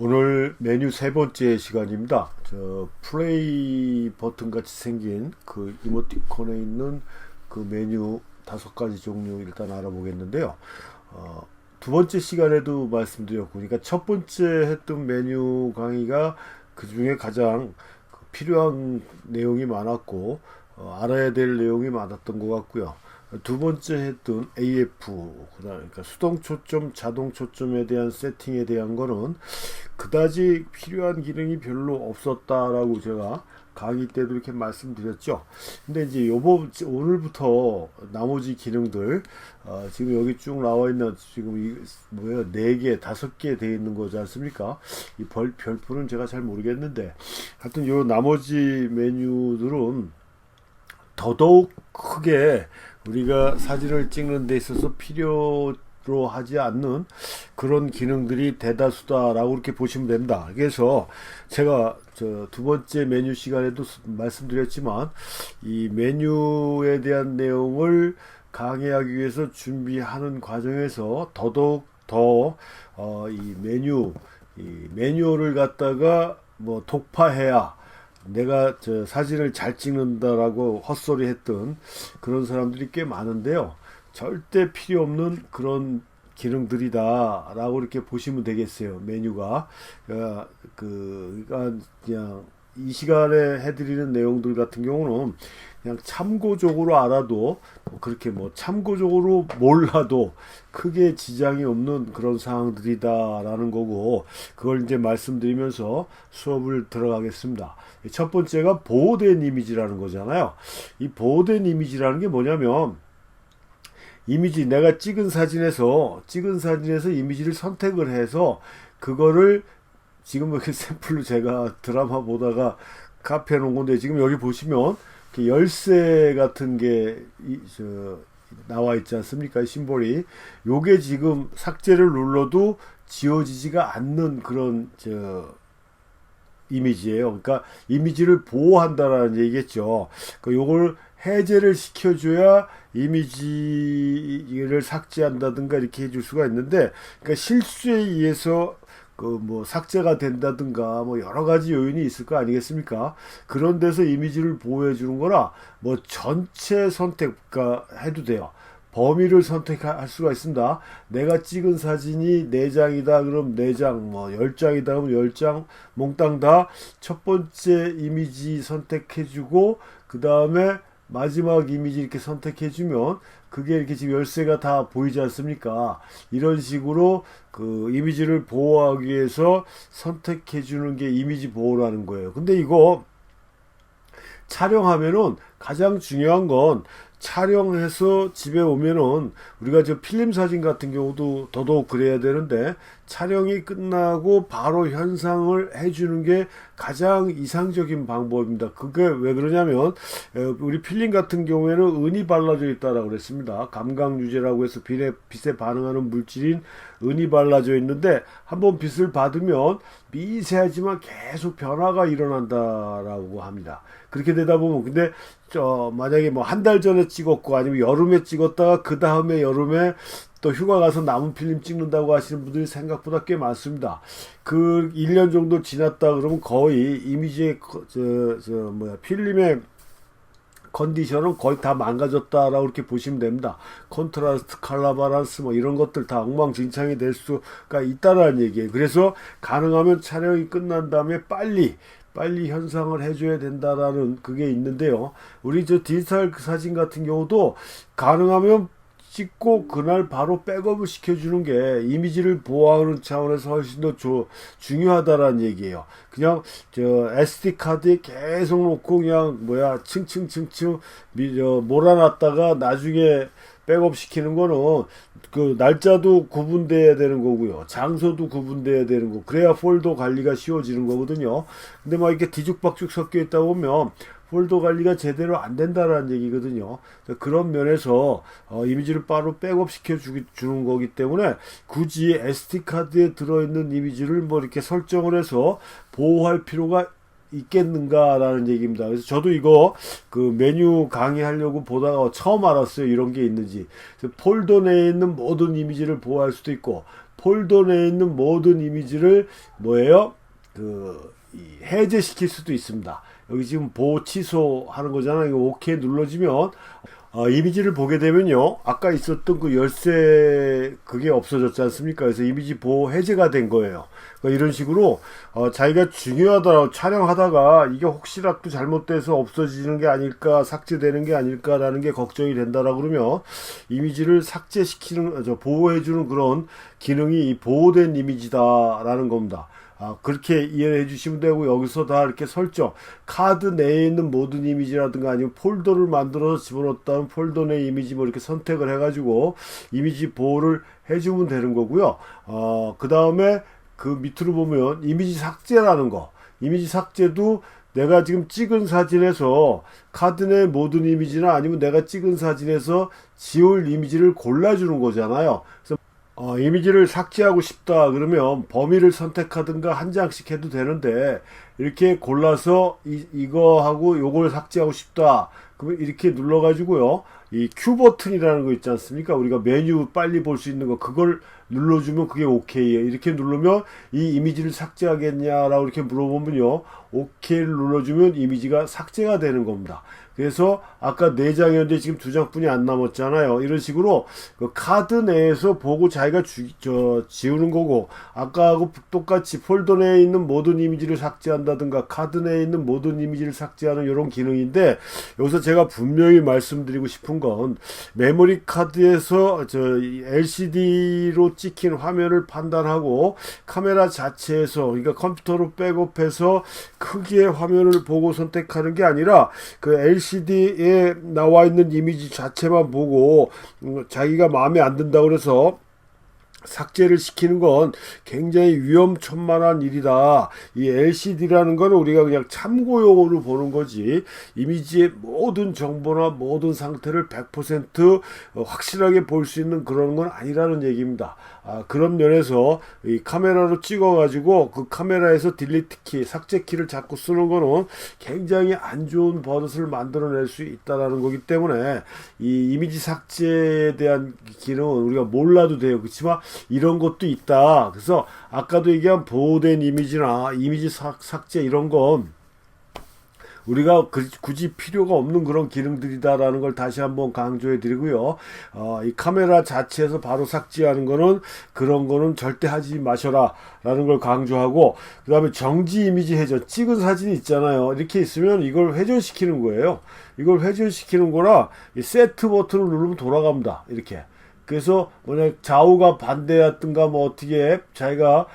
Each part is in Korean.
오늘 메뉴 세 번째 시간입니다. 플레이 버튼 같이 생긴 그 이모티콘에 있는 그 메뉴 5가지 종류 일단 알아보겠는데요. 두 번째 시간에도 말씀드렸고, 그러니까 첫 번째 했던 메뉴 강의가 그 중에 가장 필요한 내용이 많았고, 알아야 될 내용이 많았던 것 같고요. 두 번째 했던 AF, 그러니까 수동 초점, 자동 초점에 대한 세팅에 대한 거는 그다지 필요한 기능이 별로 없었다라고 제가 강의 때도 이렇게 말씀드렸죠. 근데 이제 오늘부터 나머지 기능들, 지금 여기 쭉 나와 있는 지금 뭐예요? 4개, 5개 돼 있는 거지 않습니까? 이 별표는 제가 잘 모르겠는데, 하여튼 요 나머지 메뉴들은 더더욱 크게 우리가 사진을 찍는 데 있어서 필요로 하지 않는 그런 기능들이 대다수다라고 이렇게 보시면 됩니다. 그래서 제가 두 번째 메뉴 시간에도 말씀드렸지만 이 메뉴에 대한 내용을 강의하기 위해서 준비하는 과정에서 더더욱 더 이 매뉴얼을 갖다가 뭐 독파해야 내가 사진을 잘 찍는다라고 헛소리 했던 그런 사람들이 꽤 많은데요. 절대 필요 없는 그런 기능들이다 라고 이렇게 보시면 되겠어요. 메뉴가 그러니까 그냥 이 시간에 해드리는 내용들 같은 경우는 그냥 참고적으로 알아도 그렇게 뭐 참고적으로 몰라도 크게 지장이 없는 그런 상황들이다라는 거고, 그걸 이제 말씀드리면서 수업을 들어가겠습니다. 첫 번째가 보호된 이미지라는 거잖아요. 이 보호된 이미지라는 게 뭐냐면, 이미지 내가 찍은 사진에서 이미지를 선택을 해서 그거를 지금 이렇게 샘플로 제가 드라마 보다가 카피해 놓은 건데, 지금 여기 보시면 열쇠 같은 게 나와 있지 않습니까? 심볼이. 요게 지금 삭제를 눌러도 지워지지가 않는 그런 이미지예요. 그러니까 이미지를 보호한다라는 얘기겠죠. 그러니까 요걸 해제를 시켜줘야 이미지를 삭제한다든가 이렇게 해줄 수가 있는데, 그러니까 실수에 의해서 뭐 삭제가 된다든가 뭐 여러 가지 요인이 있을 거 아니겠습니까? 그런 데서 이미지를 보호해 주는 거라 뭐 전체 선택가 해도 돼요. 범위를 선택할 수가 있습니다. 내가 찍은 사진이 4장이다 그럼 4장, 뭐 10장이다 그럼 10장 몽땅 다 첫 번째 이미지 선택해주고, 그 다음에 마지막 이미지 이렇게 선택해주면 그게 이렇게 지금 열쇠가 다 보이지 않습니까? 이런 식으로 그 이미지를 보호하기 위해서 선택해주는 게 이미지 보호라는 거예요. 근데 이거 촬영하면은 가장 중요한 건, 촬영해서 집에 오면은 우리가 필름 사진 같은 경우도 더더욱 그래야 되는데, 촬영이 끝나고 바로 현상을 해주는 게 가장 이상적인 방법입니다. 그게 왜 그러냐면, 우리 필름 같은 경우에는 은이 발라져 있다라고 그랬습니다. 감광유제라고 해서 빛에 반응하는 물질인 은이 발라져 있는데, 한번 빛을 받으면 미세하지만 계속 변화가 일어난다라고 합니다. 그렇게 되다 보면, 근데 만약에 뭐 한 달 전에 찍었고 아니면 여름에 찍었다가 그 다음에 여름에 또 휴가 가서 남은 필름 찍는다고 하시는 분들이 생각보다 꽤 많습니다. 그 1년 정도 지났다 그러면 거의 이미지의 필름의 컨디션은 거의 다 망가졌다라고 이렇게 보시면 됩니다. 컨트라스트, 컬러 바란스 뭐 이런 것들 다 엉망진창이 될 수가 있다라는 얘기예요. 그래서 가능하면 촬영이 끝난 다음에 빨리 현상을 해줘야 된다라는 그게 있는데요. 우리 디지털 사진 같은 경우도 가능하면 찍고 그날 바로 백업을 시켜주는 게 이미지를 보호하는 차원에서 훨씬 더 중요하다라는 얘기예요. 그냥 SD 카드에 계속 놓고 그냥 층층층층 몰아놨다가 나중에 백업 시키는 거는 그 날짜도 구분돼야 되는 거고요. 장소도 구분돼야 되는 거. 그래야 폴더 관리가 쉬워지는 거거든요. 근데 막 이렇게 뒤죽박죽 섞여 있다 보면 폴더 관리가 제대로 안 된다라는 얘기거든요. 그런 면에서 이미지를 바로 백업 시켜 주는 거기 때문에 굳이 SD카드에 들어있는 이미지를 뭐 이렇게 설정을 해서 보호할 필요가 있겠는가라는 얘기입니다. 그래서 저도 이거 그 메뉴 강의하려고 보다가 처음 알았어요. 이런 게 있는지. 폴더 내에 있는 모든 이미지를 보호할 수도 있고, 폴더 내에 있는 모든 이미지를 뭐예요? 해제시킬 수도 있습니다. 여기 지금 보호 취소하는 거잖아요. 이거 오케이 눌러주면 이미지를 보게 되면요, 아까 있었던 그 열쇠 그게 없어졌지 않습니까? 그래서 이미지 보호 해제가 된 거예요. 그러니까 이런 식으로 자기가 중요하다고 촬영하다가 이게 혹시라도 잘못돼서 없어지는 게 아닐까, 삭제되는 게 아닐까라는 게 걱정이 된다라 그러면 이미지를 삭제시키는, 보호해주는 그런 기능이 이 보호된 이미지다라는 겁니다. 그렇게 이해해 주시면 되고, 여기서 다 이렇게 설정, 카드 내에 있는 모든 이미지라든가 아니면 폴더를 만들어서 집어넣었다면 폴더 내 이미지 뭐 이렇게 선택을 해가지고 이미지 보호를 해주면 되는 거고요. 그 다음에 그 밑으로 보면 이미지 삭제라는 거, 이미지 삭제도 내가 지금 찍은 사진에서 카드 내 모든 이미지나 아니면 내가 찍은 사진에서 지울 이미지를 골라주는 거잖아요. 그래서 이미지를 삭제하고 싶다 그러면 범위를 선택하든가 한 장씩 해도 되는데, 이렇게 골라서 이거하고 요걸 삭제하고 싶다 그러면 이렇게 눌러 가지고요, 이 Q 버튼이라는 거 있지 않습니까? 우리가 메뉴 빨리 볼 수 있는 거, 그걸 눌러주면 그게 오케이예요. 이렇게 누르면 이 이미지를 삭제하겠냐라고 이렇게 물어보면요, 오케이를 눌러주면 이미지가 삭제가 되는 겁니다. 그래서 아까 4장이었는데 지금 2장뿐이 안 남았잖아요. 이런 식으로 그 카드 내에서 보고 자기가 지우는 거고, 아까하고 똑같이 폴더 내에 있는 모든 이미지를 삭제한다든가 카드 내에 있는 모든 이미지를 삭제하는 이런 기능인데, 여기서 제가 분명히 말씀드리고 싶은 건, 메모리 카드에서 LCD로 찍힌 화면을 판단하고 카메라 자체에서, 그러니까 컴퓨터로 백업해서 크기의 화면을 보고 선택하는 게 아니라 그 LCD에 나와 있는 이미지 자체만 보고 자기가 마음에 안 든다고 그래서 삭제를 시키는 건 굉장히 위험천만한 일이다. 이 LCD라는 거는 우리가 그냥 참고용으로 보는 거지, 이미지의 모든 정보나 모든 상태를 100% 확실하게 볼 수 있는 그런 건 아니라는 얘기입니다. 그런 면에서 이 카메라로 찍어 가지고 그 카메라에서 딜리트 키, 삭제 키를 자꾸 쓰는 거는 굉장히 안 좋은 버릇을 만들어낼 수 있다라는 거기 때문에, 이 이미지 삭제에 대한 기능은 우리가 몰라도 돼요. 그렇지만 이런 것도 있다. 그래서 아까도 얘기한 보호된 이미지나 이미지 삭제 이런 건 우리가 굳이 필요가 없는 그런 기능들이다라는 걸 다시 한번 강조해 드리고요. 이 카메라 자체에서 바로 삭제하는 거는, 그런 거는 절대 하지 마셔라 라는 걸 강조하고, 그 다음에 정지 이미지 회전, 찍은 사진이 있잖아요. 이렇게 있으면 이걸 회전시키는 거예요. 이걸 회전시키는 거라 이 세트 버튼을 누르면 돌아갑니다. 이렇게. 그래서 만약 좌우가 반대였든가 뭐 어떻게 자기가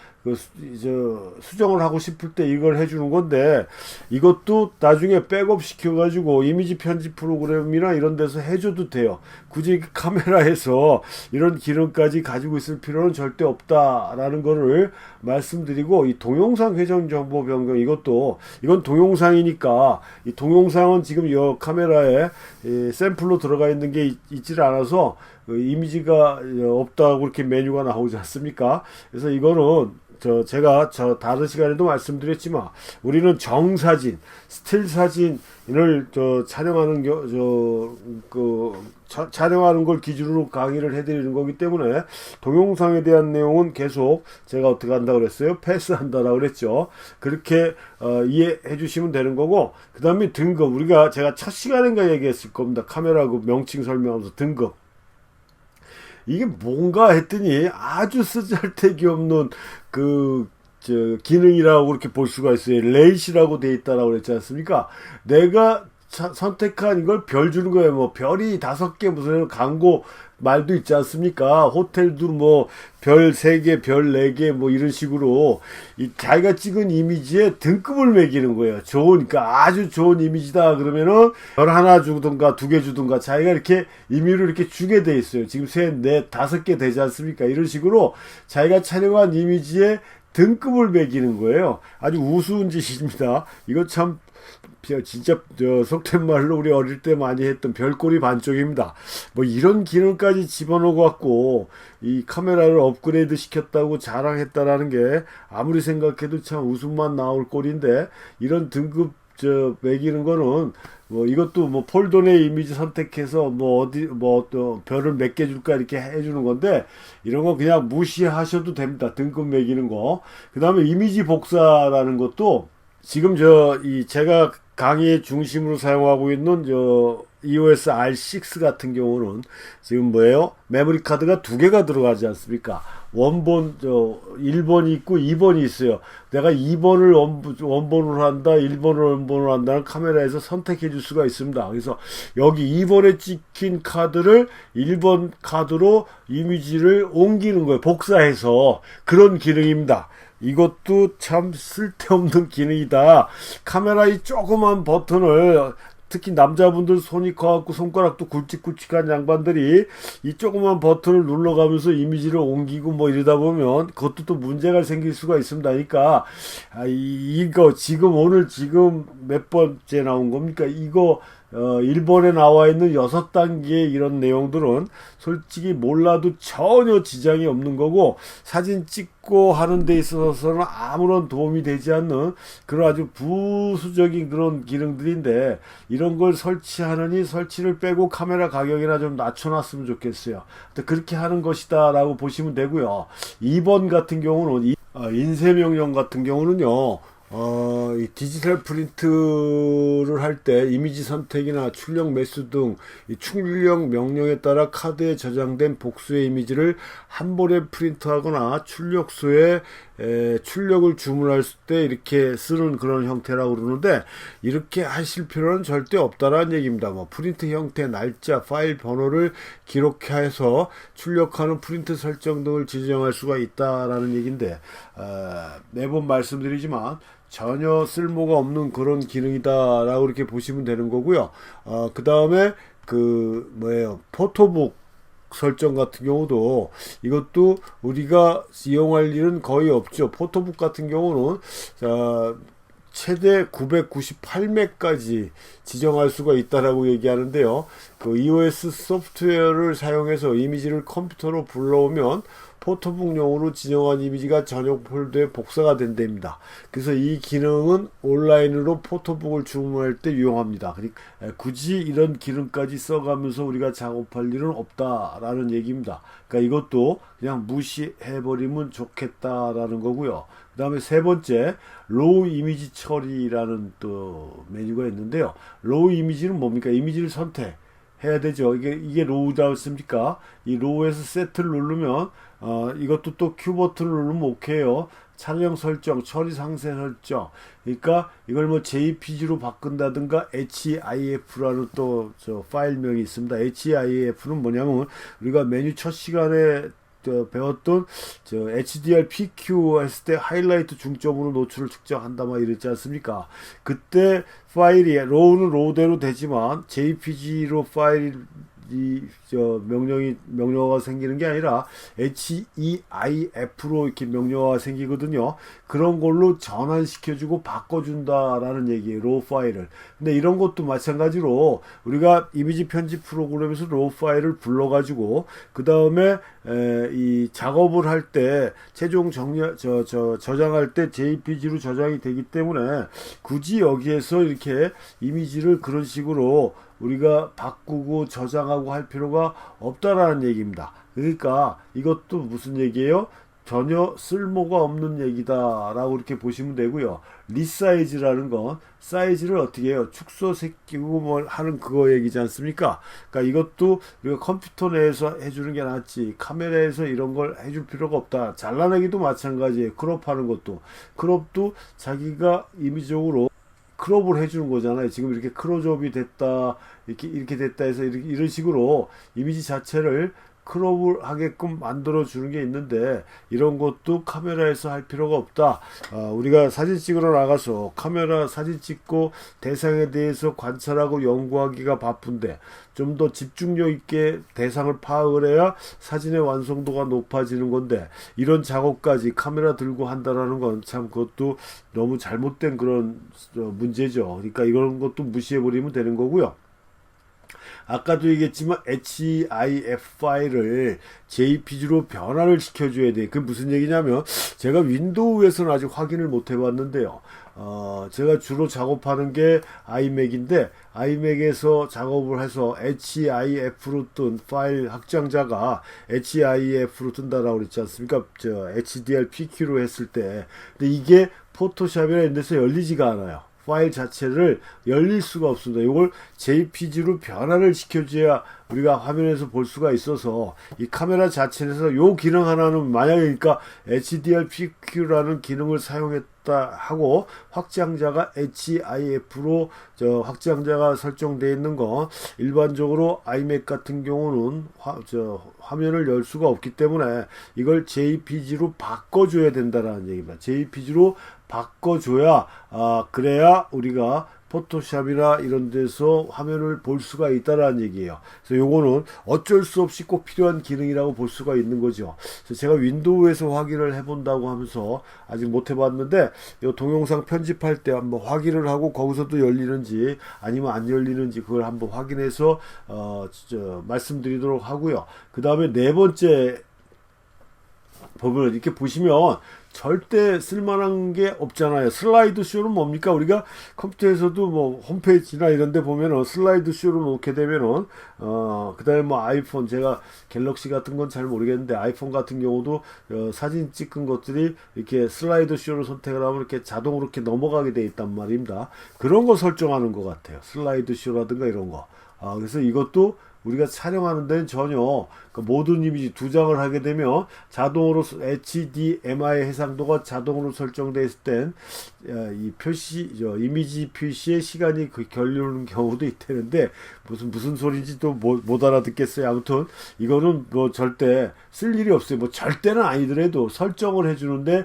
수정을 하고 싶을 때 이걸 해주는 건데, 이것도 나중에 백업 시켜가지고 이미지 편집 프로그램이나 이런 데서 해줘도 돼요. 굳이 카메라에서 이런 기능까지 가지고 있을 필요는 절대 없다라는 거를 말씀드리고, 이 동영상 회전 정보 변경, 이건 동영상이니까, 이 동영상은 지금 이 카메라에 샘플로 들어가 있는 게 있지를 않아서 이미지가 없다고 이렇게 메뉴가 나오지 않습니까? 그래서 이거는 제가 다른 시간에도 말씀드렸지만, 우리는 정사진, 스틸 사진을 촬영하는 걸 기준으로 강의를 해드리는 거기 때문에, 동영상에 대한 내용은 계속 제가 어떻게 한다고 그랬어요? 패스한다라고 그랬죠. 그렇게 이해해 주시면 되는 거고, 그 다음에 등급, 제가 첫 시간인가 얘기했을 겁니다. 카메라 그 명칭 설명하면서 등급, 이게 뭔가 했더니 아주 쓰잘데기 없는 기능이라고 그렇게 볼 수가 있어요. 레이시라고 돼 있다라고 그랬지 않습니까? 내가 선택한 이걸 별 주는 거예요. 뭐 별이 5개 무슨 광고 말도 있지 않습니까? 호텔도 뭐 별 3개, 별 4개 뭐 이런 식으로 자기가 찍은 이미지에 등급을 매기는 거예요. 좋으니까 아주 좋은 이미지다 그러면은 별 하나 주든가 2개 주든가 자기가 이렇게 임의로 이렇게 주게 돼 있어요. 지금 3, 4, 5개 되지 않습니까? 이런 식으로 자기가 촬영한 이미지에 등급을 매기는 거예요. 아주 우스운 짓입니다. 이거 참 진짜 속된 말로 우리 어릴 때 많이 했던 별꼬리 반쪽입니다. 뭐 이런 기능까지 집어넣어 갖고 이 카메라를 업그레이드 시켰다고 자랑했다라는 게 아무리 생각해도 참 웃음만 나올 꼴인데, 이런 등급 매기는 거는 뭐 이것도 뭐 폴더 내 이미지 선택해서 뭐 어디 뭐 어떤 별을 몇 개 줄까 이렇게 해주는 건데 이런 거 그냥 무시하셔도 됩니다. 등급 매기는 거. 그 다음에 이미지 복사라는 것도 지금 제가 강의의 중심으로 사용하고 있는 EOS R6 같은 경우는 지금 뭐예요? 메모리 카드가 두 개가 들어가지 않습니까? 원본 1번이 있고 2번이 있어요. 내가 2번을 원본으로 한다, 1번을 원본으로 한다는 카메라에서 선택해 줄 수가 있습니다. 그래서 여기 2번에 찍힌 카드를 1번 카드로 이미지를 옮기는 거예요. 복사해서. 그런 기능입니다. 이것도 참 쓸데없는 기능이다. 카메라 이 조그만 버튼을 특히 남자분들 손이 커갖고 손가락도 굵직굵직한 양반들이 이 조그만 버튼을 눌러가면서 이미지를 옮기고 뭐 이러다 보면 그것도 또 문제가 생길 수가 있습니다. 그러니까 이거 오늘 몇 번째 나온 겁니까? 이거 1번에 나와 있는 6단계의 이런 내용들은 솔직히 몰라도 전혀 지장이 없는 거고 사진 찍고 하는 데 있어서는 아무런 도움이 되지 않는 그런 아주 부수적인 그런 기능들인데 이런 걸 설치하느니 설치를 빼고 카메라 가격이나 좀 낮춰놨으면 좋겠어요. 그렇게 하는 것이다 라고 보시면 되고요. 2번 같은 경우는 인쇄 명령 같은 경우는요. 이 디지털 프린트를 할 때 이미지 선택이나 출력 매수 등 이 출력 명령에 따라 카드에 저장된 복수의 이미지를 한 번에 프린트하거나 출력소에 출력을 주문할 때 이렇게 쓰는 그런 형태라고 그러는데 이렇게 하실 필요는 절대 없다라는 얘기입니다. 뭐 프린트 형태, 날짜, 파일 번호를 기록해서 출력하는 프린트 설정 등을 지정할 수가 있다라는 얘기인데 매번 말씀드리지만 전혀 쓸모가 없는 그런 기능이다 라고 이렇게 보시면 되는 거고요. 그 다음에 포토북 설정 같은 경우도 이것도 우리가 이용할 일은 거의 없죠. 포토북 같은 경우는 최대 998맥까지 지정할 수가 있다라고 얘기하는데요. 그 EOS 소프트웨어를 사용해서 이미지를 컴퓨터로 불러오면 포토북용으로 지정한 이미지가 전용 폴더에 복사가 된답니다. 그래서 이 기능은 온라인으로 포토북을 주문할 때 유용합니다. 그러니까 굳이 이런 기능까지 써가면서 우리가 작업할 일은 없다라는 얘기입니다. 그러니까 이것도 그냥 무시해버리면 좋겠다라는 거고요. 그 다음에 세 번째, 로우 이미지 처리라는 또 메뉴가 있는데요. 로우 이미지는 뭡니까? 이미지를 선택해야 되죠. 이게 로우지 않습니까? 이 로우에서 세트를 누르면 이것도 또 Q 버튼을 누르면 오케이요. 촬영 설정, 처리 상세 설정. 그러니까 이걸 뭐 JPG로 바꾼다든가 HEIF라는 또 파일명이 있습니다. HEIF는 뭐냐면 우리가 메뉴 첫 시간에 배웠던 HDR PQ 했을 때 하이라이트 중점으로 노출을 측정한다 막 이랬지 않습니까? 그때 파일이 로우는 로우대로 되지만 JPG로 명령어가 생기는 게 아니라 HEIF로 이렇게 명령어가 생기거든요. 그런 걸로 전환시켜주고 바꿔준다라는 얘기예요. 로우 파일을. 근데 이런 것도 마찬가지로 우리가 이미지 편집 프로그램에서 로우 파일을 불러가지고 그 다음에 이 작업을 할 때 최종 저장할 때 JPG로 저장이 되기 때문에 굳이 여기에서 이렇게 이미지를 그런 식으로 우리가 바꾸고 저장하고 할 필요가 없다라는 얘기입니다. 그러니까 이것도 무슨 얘기예요? 전혀 쓸모가 없는 얘기다라고 이렇게 보시면 되고요. 리사이즈라는 건 사이즈를 어떻게 해요? 축소 새끼고 뭘 하는 그거 얘기지 않습니까? 그러니까 이것도 우리가 컴퓨터 내에서 해주는 게 낫지 카메라에서 이런 걸 해줄 필요가 없다. 잘라내기도 마찬가지예요. 크롭하는 것도. 크롭도 자기가 임의적으로 크롭을 해주는 거잖아요. 지금 이렇게 크로즈업이 됐다, 이렇게 됐다 해서 이런 식으로 이미지 자체를 크롭을 하게끔 만들어 주는 게 있는데 이런 것도 카메라에서 할 필요가 없다. 우리가 사진 찍으러 나가서 카메라 사진 찍고 대상에 대해서 관찰하고 연구하기가 바쁜데 좀 더 집중력 있게 대상을 파악을 해야 사진의 완성도가 높아지는 건데 이런 작업까지 카메라 들고 한다라는 건 참 그것도 너무 잘못된 그런 문제죠. 그러니까 이런 것도 무시해버리면 되는 거고요. 아까도 얘기했지만 HEIF 파일을 JPG로 변화를 시켜줘야 돼. 그게 무슨 얘기냐면 제가 윈도우에서는 아직 확인을 못 해봤는데요. 제가 주로 작업하는 게 아이맥인데 아이맥에서 작업을 해서 HIF로 뜬 파일 확장자가 HIF로 뜬다라고 그랬지 않습니까? 저 HDR PQ로 했을 때. 근데 이게 포토샵이나 이런 데서 열리지가 않아요. 파일 자체를 열릴 수가 없습니다. 이걸 JPG로 변화를 시켜줘야 우리가 화면에서 볼 수가 있어서 이 카메라 자체에서 요 기능 하나는 만약에 그러니까 HDR PQ라는 기능을 사용했다 하고 확장자가 HIF로 저 확장자가 설정되어 있는 거 일반적으로 아이맥 같은 경우는 화면을 열 수가 없기 때문에 이걸 JPG로 바꿔줘야 된다라는 얘기입니다. JPG로 바꿔줘야 그래야 우리가 포토샵이나 이런 데서 화면을 볼 수가 있다라는 얘기예요. 그래서 요거는 어쩔 수 없이 꼭 필요한 기능이라고 볼 수가 있는 거죠. 그래서 제가 윈도우에서 확인을 해본다고 하면서 아직 못 해봤는데 요 동영상 편집할 때 한번 확인을 하고 거기서도 열리는지 아니면 안 열리는지 그걸 한번 확인해서 말씀드리도록 하고요. 그 다음에 네 번째 보면 이렇게 보시면 절대 쓸만한 게 없잖아요. 슬라이드 쇼는 뭡니까? 우리가 컴퓨터에서도 뭐 홈페이지나 이런 데 보면은 슬라이드 쇼를 놓게 되면은 그 다음에 뭐 아이폰, 제가 갤럭시 같은 건 잘 모르겠는데 아이폰 같은 경우도 사진 찍은 것들이 이렇게 슬라이드 쇼를 선택을 하면 이렇게 자동으로 이렇게 넘어가게 돼 있단 말입니다. 그런 거 설정하는 것 같아요. 슬라이드 쇼라든가 이런 거. 그래서 이것도 우리가 촬영하는 데는 전혀 모든 이미지 두 장을 하게 되면 자동으로 HDMI 해상도가 자동으로 설정되어 있을 땐 이 이미지 표시에 시간이 걸리는 경우도 있다는데 무슨 소리인지 또 못 알아듣겠어요. 아무튼 이거는 뭐 절대 쓸 일이 없어요. 뭐 절대는 아니더라도 설정을 해주는데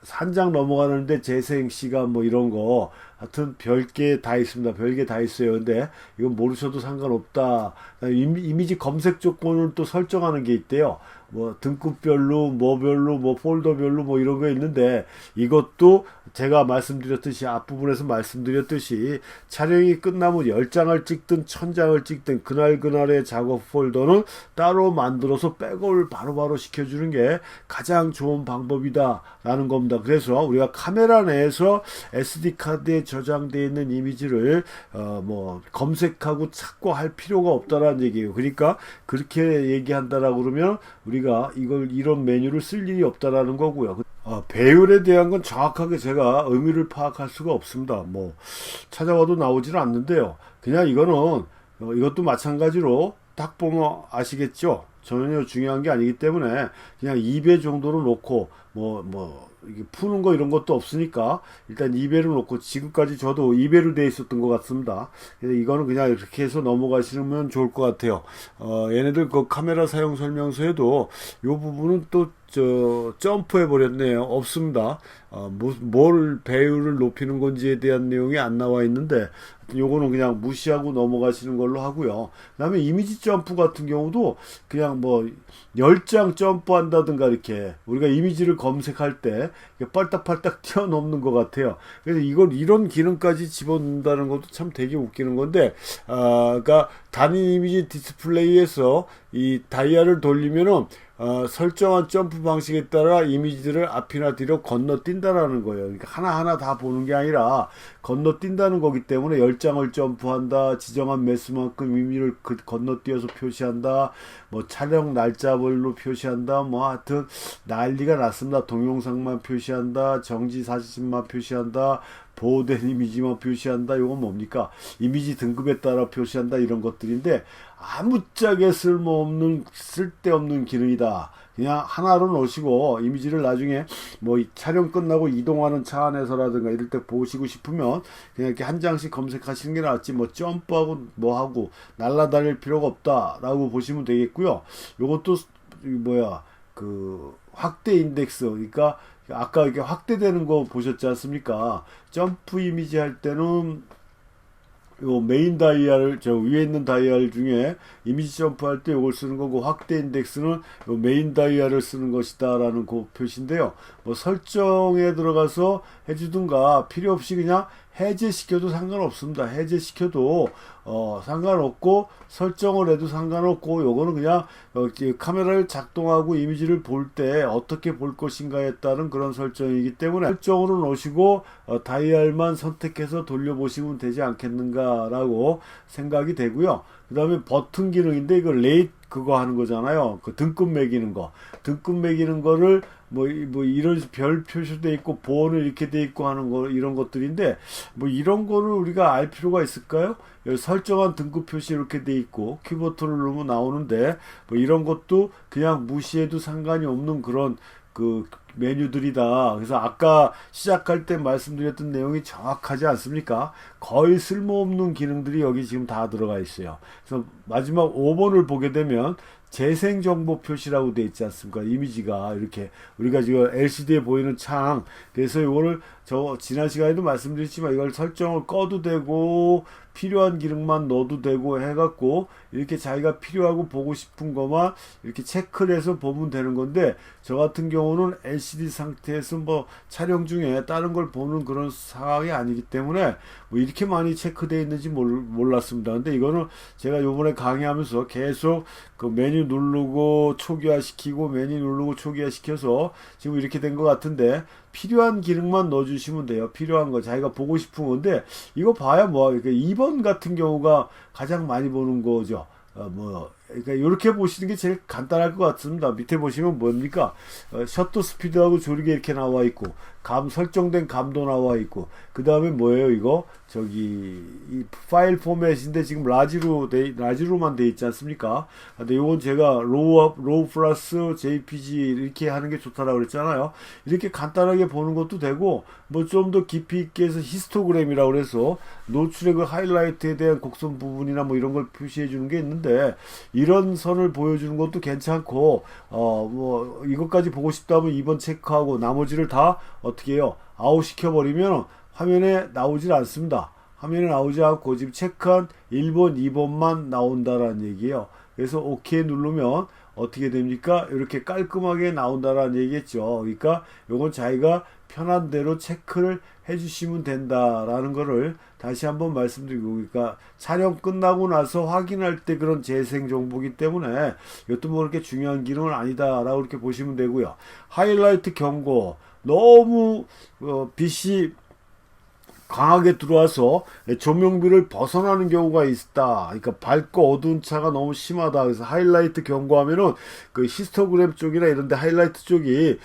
한 장 넘어가는데 재생 시간 뭐 이런 거 하여튼 별게 다 있습니다. 별게 다 있어요. 근데 이건 모르셔도 상관없다. 이미지 검색 조건을 또 설정하는 게 있대요. 뭐 등급별로 뭐 폴더별로 뭐 이런 거 있는데 이것도 제가 말씀드렸듯이 앞부분에서 말씀드렸듯이 촬영이 끝나면 10장을 찍든 1000장을 찍든 그날의 작업 폴더는 따로 만들어서 백업을 바로바로 시켜주는 게 가장 좋은 방법이다 라는 겁니다. 그래서 우리가 카메라 내에서 SD카드에 저장되어 있는 이미지를 뭐 검색하고 찾고 할 필요가 없다라는 얘기예요. 그러니까 그렇게 얘기한다라고 그러면 우리가 이런 메뉴를 쓸 일이 없다라는 거고요. 배열에 대한 건 정확하게 제가 의미를 파악할 수가 없습니다. 뭐 찾아와도 나오지는 않는데요. 그냥 이거는 이것도 마찬가지로 딱 보면 아시겠죠? 전혀 중요한 게 아니기 때문에 그냥 2배 정도로 놓고 이게 푸는 거 이런 것도 없으니까 일단 2배로 놓고 지금까지 저도 2배로 돼 있었던 것 같습니다. 그래서 이거는 그냥 이렇게 해서 넘어가시면 좋을 것 같아요. 얘네들 그 카메라 사용 설명서에도 이 부분은 또 점프해 버렸네요. 없습니다. 뭘 배율을 높이는 건지에 대한 내용이 안 나와 있는데 요거는 그냥 무시하고 넘어가시는 걸로 하고요. 그 다음에 이미지 점프 같은 경우도 그냥 뭐 10장 점프한다든가 이렇게 우리가 이미지를 검색할 때 빨딱빨딱 뛰어넘는 것 같아요. 그래서 이런 기능까지 집어넣는다는 것도 참 되게 웃기는 건데 그러니까 단일 이미지 디스플레이에서 이 다이얼을 돌리면은 설정한 점프 방식에 따라 이미지들을 앞이나 뒤로 건너뛴다라는 거예요. 그러니까 하나하나 다 보는 게 아니라 건너뛴다는 거기 때문에 10장을 점프한다, 지정한 매수만큼 이미지를 건너뛰어서 표시한다, 뭐 촬영 날짜별로 표시한다, 뭐 하여튼 난리가 났습니다. 동영상만 표시한다, 정지 사진만 표시한다, 보호된 이미지만 표시한다. 이건 뭡니까? 이미지 등급에 따라 표시한다. 이런 것들인데 아무짝에 쓸데없는 기능이다. 그냥 하나로 놓으시고 이미지를 나중에 뭐 촬영 끝나고 이동하는 차 안에서라든가 이럴 때 보시고 싶으면 그냥 이렇게 한 장씩 검색하시는 게 낫지 뭐 점프하고 뭐하고 날라다닐 필요가 없다라고 보시면 되겠고요. 요것도 그 확대 인덱스, 그러니까 아까 이렇게 확대되는 거 보셨지 않습니까? 점프 이미지 할 때는 요 메인 다이얼, 저 위에 있는 다이얼 중에 이미지 점프할 때 이걸 쓰는 거고, 확대 인덱스는 요 메인 다이얼을 쓰는 것이다 라는 그 표시인데요. 뭐 설정에 들어가서 해주든가 필요 없이 그냥 해제시켜도 상관없습니다. 해제시켜도 상관없고 설정을 해도 상관없고, 요거는 그냥 카메라를 작동하고 이미지를 볼 때 어떻게 볼 것인가에 따른 그런 설정이기 때문에 설정으로 놓으시고 다이얼만 선택해서 돌려보시면 되지 않겠는가라고 생각이 되고요. 그 다음에 버튼 기능인데, 이거 레이트 그거 하는 거잖아요. 그 등급 매기는 거. 등급 매기는 거를 뭐 이런 별 표시돼 있고 보온을 이렇게 돼 있고 하는 거, 이런 것들인데, 뭐 이런 거를 우리가 알 필요가 있을까요? 여기 설정한 등급 표시 이렇게 돼 있고 키버튼을 누르면 나오는데, 뭐 이런 것도 그냥 무시해도 상관이 없는 그런 그 메뉴들이다. 그래서 아까 시작할 때 말씀드렸던 내용이 정확하지 않습니까? 거의 쓸모없는 기능들이 여기 지금 다 들어가 있어요. 그래서 마지막 5번을 보게 되면 재생 정보 표시라고 돼 있지 않습니까? 이미지가 이렇게 우리가 지금 LCD에 보이는 창. 그래서 이거를 지난 시간에도 말씀드렸지만 이걸 설정을 꺼도 되고 필요한 기능만 넣어도 되고 해갖고 이렇게 자기가 필요하고 보고 싶은 것만 이렇게 체크를 해서 보면 되는 건데, 저 같은 경우는 LCD 상태에서 뭐 촬영 중에 다른 걸 보는 그런 상황이 아니기 때문에 뭐 이렇게 많이 체크되어 있는지 몰랐습니다. 근데 이거는 제가 요번에 강의하면서 계속 그 메뉴 누르고 초기화시키고 메뉴 누르고 초기화시켜서 지금 이렇게 된 것 같은데, 필요한 기능만 넣어주시면 돼요. 필요한 거 자기가 보고 싶은 건데, 이거 봐야 뭐 2번 같은 경우가 가장 많이 보는 거죠. 그러니까 이렇게 보시는 게 제일 간단할 것 같습니다. 밑에 보시면 뭡니까? 셔터 스피드하고 조리개 이렇게 나와 있고, 설정된 감도 나와 있고, 그 다음에 뭐예요 이거? 이 파일 포맷인데 지금 라지로만 돼 있지 않습니까? 근데 이건 제가 로우 플러스 JPG 이렇게 하는 게 좋다라고 그랬잖아요. 이렇게 간단하게 보는 것도 되고, 뭐 좀 더 깊이 있게 해서 히스토그램이라고 그래서 노출의 그 하이라이트에 대한 곡선 부분이나 뭐 이런 걸 표시해 주는 게 있는데, 이런 선을 보여주는 것도 괜찮고, 뭐 이것까지 보고 싶다면 2번 체크하고 나머지를 다 어떻게 해요? 아웃 시켜버리면 화면에 나오질 않습니다. 화면에 나오지 않고 지금 체크한 1번, 2번만 나온다라는 얘기예요. 그래서 OK 누르면 어떻게 됩니까? 이렇게 깔끔하게 나온다라는 얘기겠죠. 그러니까 요건 자기가 편한 대로 체크를 해주시면 된다라는 거를 다시 한번 말씀드리고, 그러니까 촬영 끝나고 나서 확인할 때 그런 재생 정보이기 때문에 이것도 뭐 그렇게 중요한 기능은 아니다라고 이렇게 보시면 되고요. 하이라이트 경고, 너무 빛이 강하게 들어와서 조명비를 벗어나는 경우가 있다. 그러니까 밝고 어두운 차가 너무 심하다. 그래서 하이라이트 경고하면은 그 히스토그램 쪽이나 이런데 하이라이트 쪽이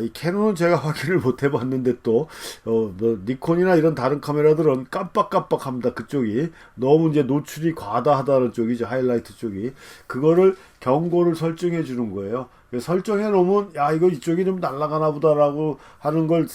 이 캐논은 제가 확인을 못 해봤는데 또 뭐 니콘이나 이런 다른 카메라들은 깜빡깜빡합니다. 그쪽이 너무 이제 노출이 과다하다는 쪽이죠. 하이라이트 쪽이. 그거를 경고를 설정해 주는 거예요. 설정해 놓으면 야 이거 이쪽이 좀 날아가나 보다라고 하는 걸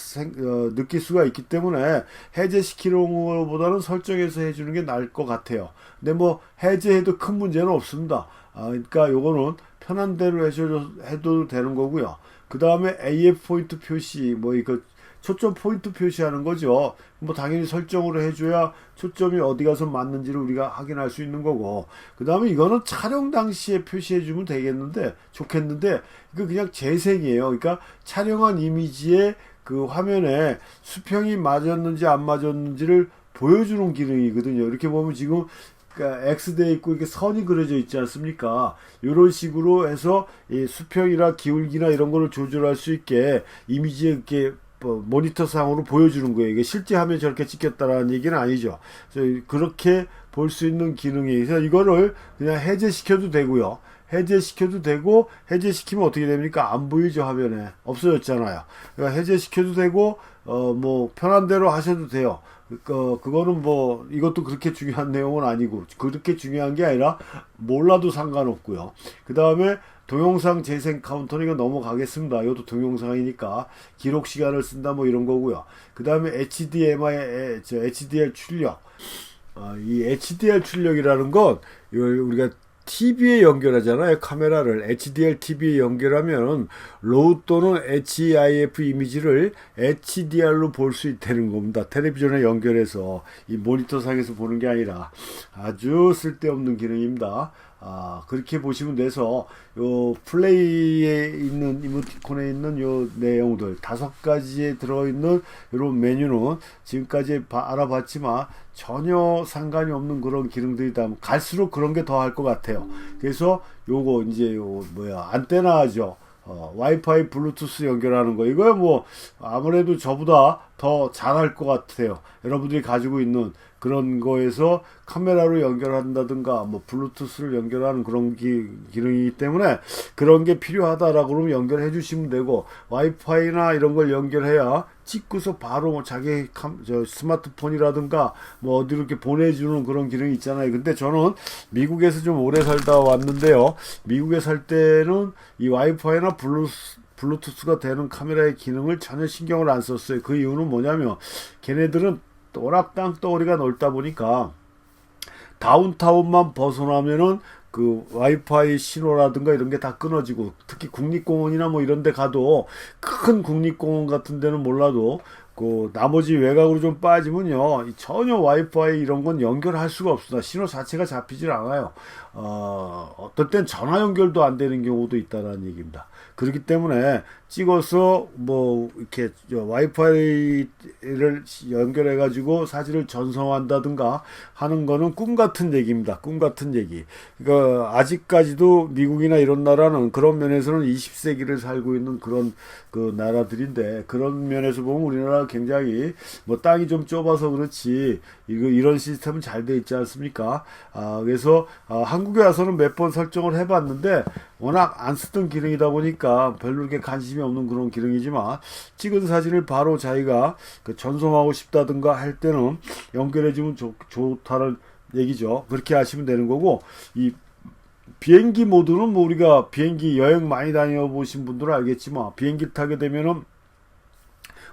느낄 수가 있기 때문에 해제시키는 것보다는 설정해서 해주는 게 나을 것 같아요. 근데 뭐 해제해도 큰 문제는 없습니다. 그러니까 요거는 편한 대로 해도 되는 거고요. 그 다음에 AF 포인트 표시, 뭐 이거 초점 포인트 표시하는 거죠. 뭐 당연히 설정으로 해줘야 초점이 어디 가서 맞는지를 우리가 확인할 수 있는 거고, 그 다음에 이거는 촬영 당시에 표시해주면 되겠는데 좋겠는데, 이거 그냥 재생이에요. 그러니까 촬영한 이미지에 그 화면에 수평이 맞았는지 안 맞았는지를 보여주는 기능이거든요. 이렇게 보면 지금 그러니까 X돼 있고 이렇게 선이 그려져 있지 않습니까? 이런 식으로 해서 이 수평이나 기울기나 이런 거를 조절할 수 있게 이미지에 이렇게 모니터 상으로 보여주는 거예요. 이게 실제 화면에 저렇게 찍혔다라는 얘기는 아니죠. 그래서 그렇게 볼 수 있는 기능이 있어서 이거를 그냥 해제시켜도 되고요. 해제시켜도 되고, 해제시키면 어떻게 됩니까? 안 보이죠, 화면에. 없어졌잖아요. 그러니까 해제시켜도 되고, 뭐 편한 대로 하셔도 돼요. 그거는 뭐 이것도 그렇게 중요한 내용은 아니고, 그렇게 중요한 게 아니라 몰라도 상관없고요. 그 다음에 동영상 재생 카운터는 이거 넘어가겠습니다. 이것도 동영상이니까 기록 시간을 쓴다 뭐 이런 거고요. 그 다음에 HDR 출력. 이 HDR 출력이라는 건 우리가 TV에 연결하잖아요. 카메라를 HDR TV에 연결하면 로우 또는 HEIF 이미지를 HDR로 볼 수 있다는 겁니다. 텔레비전에 연결해서 이 모니터 상에서 보는 게 아니라 아주 쓸데없는 기능입니다. 그렇게 보시면 돼서 요 플레이에 있는 이모티콘에 있는 요 내용들 5가지에 들어있는 이런 메뉴는 지금까지 알아봤지만 전혀 상관이 없는 그런 기능들이다. 갈수록 그런 게 더 할 것 같아요. 그래서 요거 이제 요 안테나죠. 와이파이 블루투스 연결하는 거 이거 뭐 아무래도 저보다 더 잘할 것 같아요. 여러분들이 가지고 있는 그런 거에서 카메라로 연결한다든가 뭐 블루투스를 연결하는 그런 기능이기 때문에 그런 게 필요하다라고 그러면 연결해 주시면 되고, 와이파이나 이런 걸 연결해야 찍고서 바로 뭐 자기 스마트폰이라든가 뭐 어디로 이렇게 보내주는 그런 기능이 있잖아요. 근데 저는 미국에서 좀 오래 살다 왔는데요, 미국에 살 때는 이 와이파이나 블루투스가 되는 카메라의 기능을 전혀 신경을 안 썼어요. 그 이유는 뭐냐면 걔네들은 오락땅덩어리가 넓다 보니까 다운타운만 벗어나면은 그 와이파이 신호라든가 이런 게 다 끊어지고, 특히 국립공원이나 뭐 이런 데 가도 큰 국립공원 같은 데는 몰라도 그 나머지 외곽으로 좀 빠지면요 전혀 와이파이 이런 건 연결할 수가 없습니다. 신호 자체가 잡히질 않아요. 어떨 땐 전화 연결도 안 되는 경우도 있다는 얘기입니다. 그렇기 때문에 찍어서 뭐 이렇게 와이파이를 연결해 가지고 사진을 전송한다든가 하는 거는 꿈 같은 얘기입니다. 꿈 같은 얘기. 그러니까 아직까지도 미국이나 이런 나라는 그런 면에서는 20세기를 살고 있는 그런 그 나라들인데, 그런 면에서 보면 우리나라 굉장히 뭐 땅이 좀 좁아서 그렇지 이런 시스템은 잘 돼 있지 않습니까? 그래서 한국에 와서는 몇 번 설정을 해봤는데 워낙 안 쓰던 기능이다 보니까 별로 이렇게 관심이 없는 그런 기능이지만, 찍은 사진을 바로 자기가 전송하고 싶다든가 할 때는 연결해주면 좋다는 얘기죠. 그렇게 하시면 되는 거고, 이 비행기 모드는 뭐 우리가 비행기 여행 많이 다녀보신 분들은 알겠지만 비행기 타게 되면은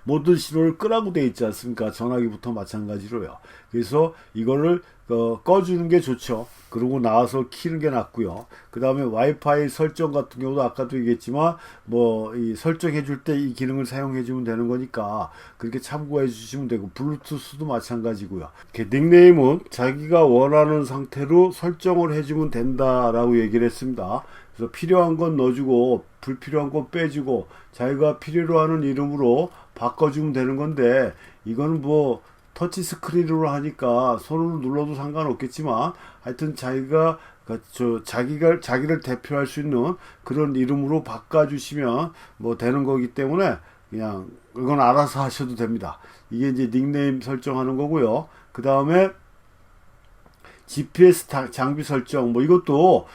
모든 신호를 끄라고 되어 있지 않습니까? 전화기부터 마찬가지로요. 그래서 이거를 꺼주는 게 좋죠. 그러고 나와서 키는 게 낫고요. 그 다음에 와이파이 설정 같은 경우도 아까도 얘기했지만 뭐 이 설정해 줄 때 이 기능을 사용해 주면 되는 거니까 그렇게 참고해 주시면 되고, 블루투스도 마찬가지고요. 이렇게 닉네임은 자기가 원하는 상태로 설정을 해주면 된다라고 얘기를 했습니다. 그래서 필요한 건 넣어주고 불필요한 건 빼주고 자기가 필요로 하는 이름으로 바꿔주면 되는 건데, 이거는 뭐 터치 스크린으로 하니까 손으로 눌러도 상관없겠지만 하여튼 자기가 자기를 대표할 수 있는 그런 이름으로 바꿔주시면 뭐 되는 거기 때문에 그냥 이건 알아서 하셔도 됩니다. 이게 이제 닉네임 설정하는 거고요. 그 다음에 GPS 장비 설정, 뭐 이것도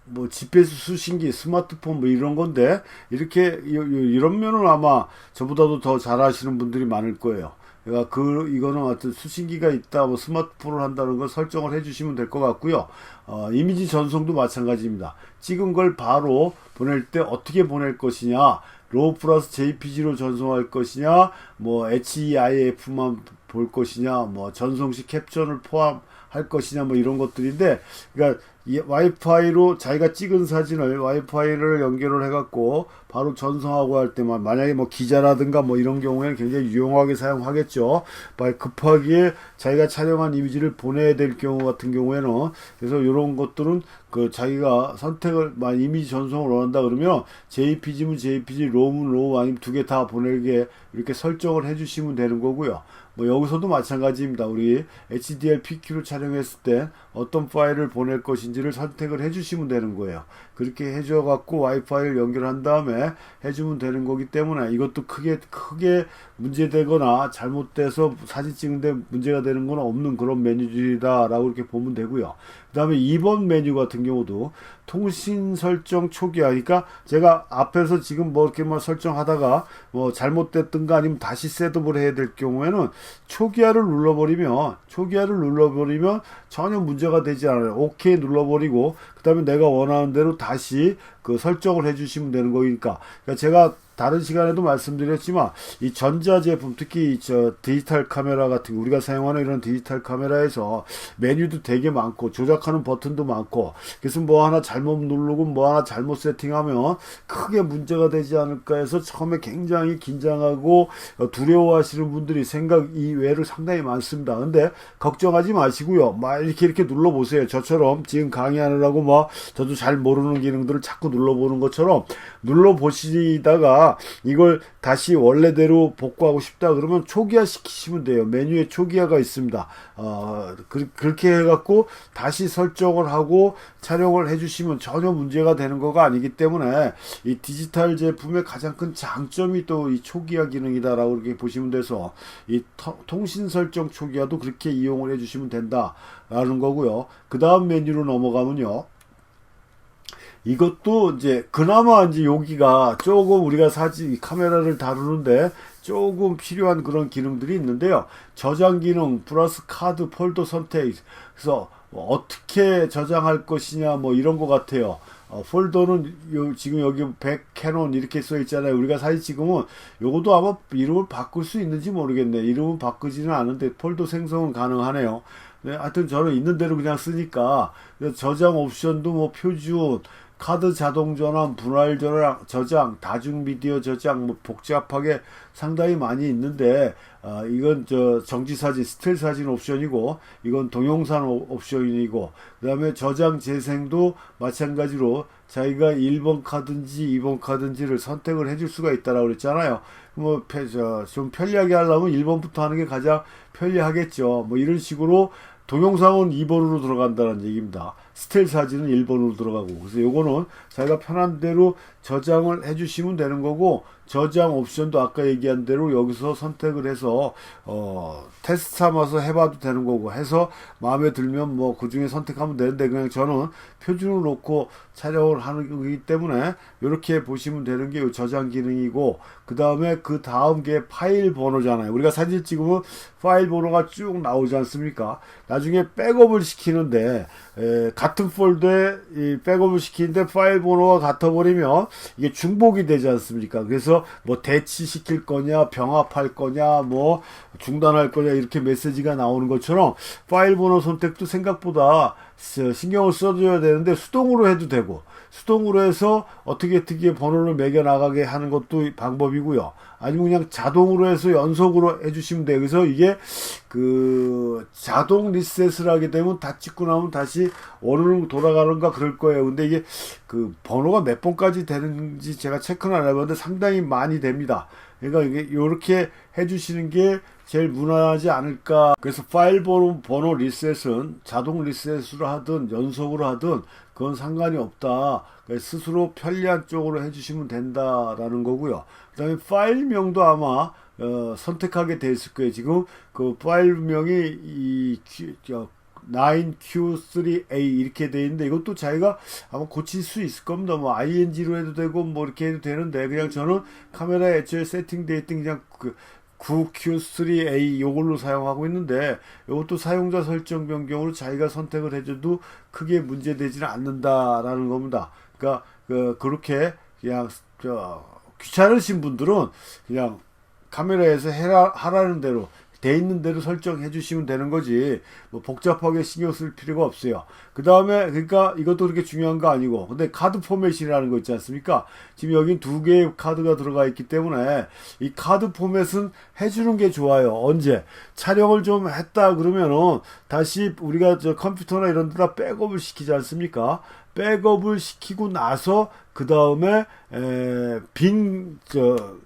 뭐 GPS 수신기, 스마트폰 뭐 이런 건데, 이렇게 이런 면은 아마 저보다도 더 잘하시는 분들이 많을 거예요. 그러니까 이거는 어떤 수신기가 있다, 뭐 스마트폰을 한다는 걸 설정을 해주시면 될 것 같고요. 이미지 전송도 마찬가지입니다. 찍은 걸 바로 보낼 때 어떻게 보낼 것이냐, 로우 플러스 JPG로 전송할 것이냐, 뭐 HEIF만 볼 것이냐, 뭐 전송시 캡션을 포함할 것이냐, 뭐 이런 것들인데, 그러니까 이 와이파이로 자기가 찍은 사진을 와이파이를 연결을 해갖고 바로 전송하고 할 때만, 만약에 뭐 기자라든가 뭐 이런 경우에는 굉장히 유용하게 사용하겠죠. 급하게 자기가 촬영한 이미지를 보내야 될 경우 같은 경우에는, 그래서 이런 것들은 그 자기가 선택을 이미지 전송을 원한다 그러면 JPG면 JPG, RAW면 RAW, 아니면 두 개 다 보내게 이렇게 설정을 해주시면 되는 거고요. 뭐 여기서도 마찬가지입니다. 우리 HDR PQ로 촬영했을 때 어떤 파일을 보낼 것인지를 선택을 해주시면 되는 거예요. 그렇게 해줘 갖고 와이파이를 연결한 다음에 해주면 되는 거기 때문에 이것도 크게 문제되거나 잘못돼서 사진 찍는데 문제가 되는 건 없는 그런 메뉴들이다 라고 이렇게 보면 되고요. 그 다음에 2번 메뉴 같은 경우도 통신 설정 초기화. 그러니까 제가 앞에서 지금 뭐 이렇게 뭐 설정하다가 뭐 잘못됐든가 아니면 다시 셋업을 해야 될 경우에는 초기화를 눌러버리면 전혀 문제가 되지 않아요. 오케이 눌러버리고 그 다음에 내가 원하는 대로 다시 그 설정을 해주시면 되는 거니까. 그러니까 제가 다른 시간에도 말씀드렸지만 이 전자제품 특히 저 디지털 카메라 같은 거 우리가 사용하는 이런 디지털 카메라에서 메뉴도 되게 많고 조작하는 버튼도 많고 그래서 뭐 하나 잘못 누르고 뭐 하나 잘못 세팅하면 크게 문제가 되지 않을까 해서 처음에 굉장히 긴장하고 두려워하시는 분들이 생각 이외로 상당히 많습니다. 근데 걱정하지 마시고요. 막 이렇게 눌러보세요. 저처럼 지금 강의하느라고 뭐 저도 잘 모르는 기능들을 자꾸 눌러보는 것처럼 눌러보시다가 이걸 다시 원래대로 복구하고 싶다 그러면 초기화 시키시면 돼요. 메뉴에 초기화가 있습니다. 그렇게 해갖고 다시 설정을 하고 촬영을 해주시면 전혀 문제가 되는 거가 아니기 때문에 이 디지털 제품의 가장 큰 장점이 또 이 초기화 기능이다라고 이렇게 보시면 돼서 이 통신 설정 초기화도 그렇게 이용을 해주시면 된다라는 거고요. 그 다음 메뉴로 넘어가면요. 이것도 이제 그나마 이제 여기가 조금 우리가 사진 카메라를 다루는데 조금 필요한 그런 기능들이 있는데요. 저장 기능 플러스 카드 폴더 선택. 그래서 어떻게 저장할 것이냐 뭐 이런 것 같아요. 폴더는 지금 여기 100 캐논 이렇게 써 있잖아요. 우리가 사진 찍으면 요것도 아마 이름을 바꿀 수 있는지 모르겠네. 이름은 바꾸지는 않은데 폴더 생성은 가능하네요. 네, 하여튼 저는 있는 대로 그냥 쓰니까 저장 옵션도 뭐 표준 카드 자동 전환, 분할 전환, 저장, 다중 비디오 저장, 뭐 복잡하게 상당히 많이 있는데, 이건 저 정지 사진, 스틸 사진 옵션이고, 이건 동영상 옵션이고, 그 다음에 저장 재생도 마찬가지로 자기가 1번 카드인지 2번 카드인지를 선택을 해줄 수가 있다라고 그랬잖아요. 뭐, 좀 편리하게 하려면 1번부터 하는 게 가장 편리하겠죠. 뭐 이런 식으로 동영상은 2번으로 들어간다는 얘기입니다. 스틸 사진은 1번으로 들어가고 그래서 요거는 자기가 편한 대로 저장을 해주시면 되는 거고 저장 옵션도 아까 얘기한 대로 여기서 선택을 해서 테스트 삼아서 해봐도 되는 거고 해서 마음에 들면 뭐 그 중에 선택하면 되는데 그냥 저는 표준을 놓고 촬영을 하는 거기 때문에 이렇게 보시면 되는 게 저장 기능이고 그 다음에 그 다음 게 파일 번호잖아요. 우리가 사진 찍으면 파일 번호가 쭉 나오지 않습니까? 나중에 백업을 시키는데 같은 폴더에 이 백업을 시키는데 파일 번호가 같아버리면 이게 중복이 되지 않습니까? 그래서 뭐 대치시킬 거냐 병합할 거냐 뭐 중단할 거냐 이렇게 메시지가 나오는 것처럼 파일 번호 선택도 생각보다 신경을 써줘야 되는데 수동으로 해도 되고 수동으로 해서 어떻게 번호를 매겨 나가게 하는 것도 방법이고요. 아니면 그냥 자동으로 해서 연속으로 해주시면 돼요. 그래서 이게 그 자동 리셋을 하게 되면 다 찍고 나면 다시 원으로 돌아가는가 그럴 거예요. 근데 이게 그 번호가 몇 번까지 되는지 제가 체크는 안 해봤는데 상당히 많이 됩니다. 그러니까 이게 요렇게 해주시는 게 제일 무난하지 않을까. 그래서 파일 번호 리셋은 자동 리셋으로 하든 연속으로 하든 그건 상관이 없다. 스스로 편리한 쪽으로 해주시면 된다라는 거고요. 그 다음에 파일명도 아마 선택하게 돼 있을 거예요. 지금 그 파일명이 이 9Q3A 이렇게 돼 있는데 이것도 자기가 아마 고칠 수 있을 겁니다. 뭐 ing로 해도 되고 뭐 이렇게 해도 되는데 그냥 저는 카메라에 애초에 세팅돼 있던 그냥 그 9Q3A 요걸로 사용하고 있는데 이것도 사용자 설정 변경으로 자기가 선택을 해줘도 크게 문제되지는 않는다라는 겁니다. 그러니까 그렇게 그냥 귀찮으신 분들은 그냥 카메라에서 하라는 대로 돼 있는 대로 설정해 주시면 되는 거지 뭐 복잡하게 신경 쓸 필요가 없어요. 그 다음에 그러니까 이것도 그렇게 중요한 거 아니고 근데 카드 포맷이라는 거 있지 않습니까? 지금 여기 두 개의 카드가 들어가 있기 때문에 이 카드 포맷은 해주는 게 좋아요. 언제 촬영을 좀 했다 그러면은 다시 우리가 저 컴퓨터나 이런 데다 백업을 시키지 않습니까? 백업을 시키고 나서 그 다음에 빈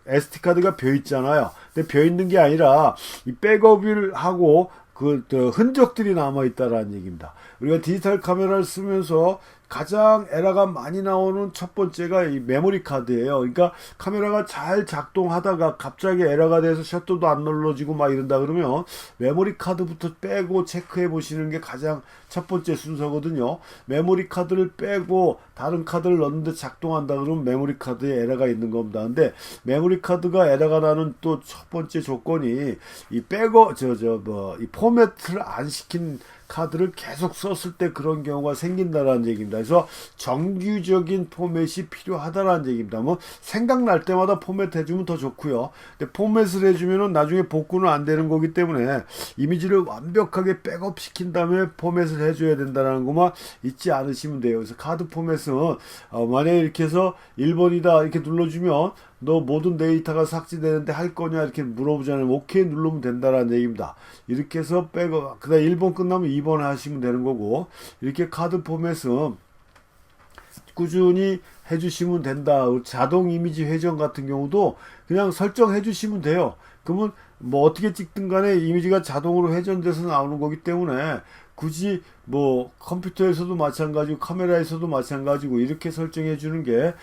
SD 카드가 벼 있잖아요. 근데 벼 있는 게 아니라 이 백업을 하고 그 흔적들이 남아 있다라는 얘기입니다. 우리가 디지털 카메라를 쓰면서 가장 에러가 많이 나오는 첫 번째가 이 메모리 카드예요. 그러니까 카메라가 잘 작동하다가 갑자기 에러가 돼서 셔터도 안 눌러지고 막 이런다 그러면 메모리 카드부터 빼고 체크해 보시는 게 가장 첫 번째 순서거든요. 메모리 카드를 빼고 다른 카드를 넣는데 작동한다 그러면 메모리 카드에 에러가 있는 겁니다. 근데 메모리 카드가 에러가 나는 또 첫 번째 조건이 이 이 포맷을 안 시킨 카드를 계속 썼을 때 그런 경우가 생긴다라는 얘기입니다. 그래서 정규적인 포맷이 필요하다라는 얘기입니다. 뭐 생각날 때마다 포맷 해주면 더 좋고요. 근데 포맷을 해주면은 나중에 복구는 안 되는 거기 때문에 이미지를 완벽하게 백업 시킨 다음에 포맷을 해줘야 된다는 것만 잊지 않으시면 돼요. 그래서 카드 포맷은 만약에 이렇게 해서 1번이다 이렇게 눌러주면 너 모든 데이터가 삭제되는데 할 거냐 이렇게 물어보잖아요. 오케이 누르면 된다라는 얘기입니다. 이렇게 해서 백업, 그 다음 1번 끝나면 2번 하시면 되는 거고, 이렇게 카드 포맷은 꾸준히 해주시면 된다. 자동 이미지 회전 같은 경우도 그냥 설정해 주시면 돼요. 그러면 뭐 어떻게 찍든 간에 이미지가 자동으로 회전돼서 나오는 거기 때문에 굳이 뭐 컴퓨터에서도 마찬가지고 카메라에서도 마찬가지고 이렇게 설정해 주는 게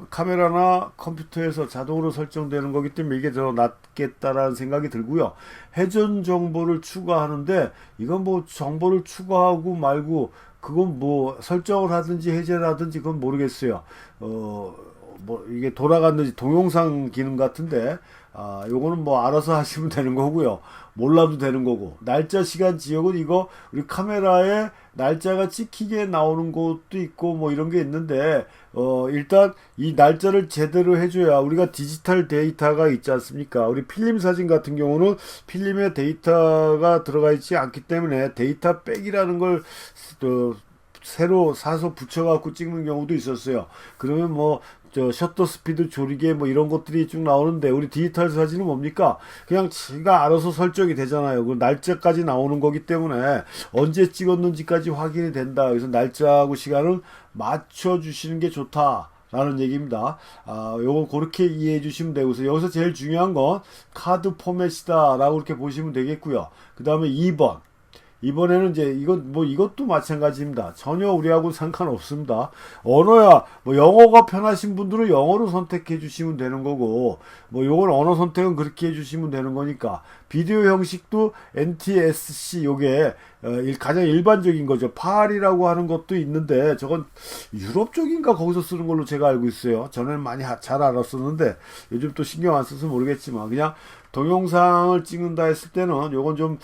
카메라나 컴퓨터에서 자동으로 설정되는 거기 때문에 이게 더 낫겠다라는 생각이 들고요. 회전 정보를 추가하는데 이건 뭐 정보를 추가하고 말고 그건 뭐 설정을 하든지 해제를 하든지 그건 모르겠어요. 뭐 이게 돌아갔는지 동영상 기능 같은데 요거는 뭐 알아서 하시면 되는 거고요. 몰라도 되는 거고, 날짜 시간 지역은 이거 우리 카메라에 날짜가 찍히게 나오는 것도 있고 뭐 이런 게 있는데 일단 이 날짜를 제대로 해줘야, 우리가 디지털 데이터가 있지 않습니까? 우리 필름 사진 같은 경우는 필름에 데이터가 들어가 있지 않기 때문에 데이터 백이라는 걸 새로 사서 붙여갖고 찍는 경우도 있었어요. 그러면 뭐 셔터 스피드 조리개 뭐 이런 것들이 쭉 나오는데, 우리 디지털 사진은 뭡니까? 그냥 지가 알아서 설정이 되잖아요. 그 날짜까지 나오는 거기 때문에 언제 찍었는지까지 확인이 된다. 그래서 날짜하고 시간을 맞춰 주시는 게 좋다 라는 얘기입니다. 요거 그렇게 이해해 주시면 되고, 여기서 제일 중요한 건 카드 포맷이다 라고 이렇게 보시면 되겠고요. 그 다음에 2번. 이번에는 이제 이것도 마찬가지입니다. 전혀 우리하고 상관없습니다. 언어야 뭐 영어가 편하신 분들은 영어로 선택해 주시면 되는 거고, 뭐 요건 언어 선택은 그렇게 해 주시면 되는 거니까. 비디오 형식도 NTSC 요게 가장 일반적인 거죠. 팔이라고 하는 것도 있는데 저건 유럽 쪽인가 거기서 쓰는 걸로 제가 알고 있어요. 전에는 많이 잘 알았었는데 요즘 또 신경 안 써서 모르겠지만, 그냥 동영상을 찍는다 했을 때는 요건 좀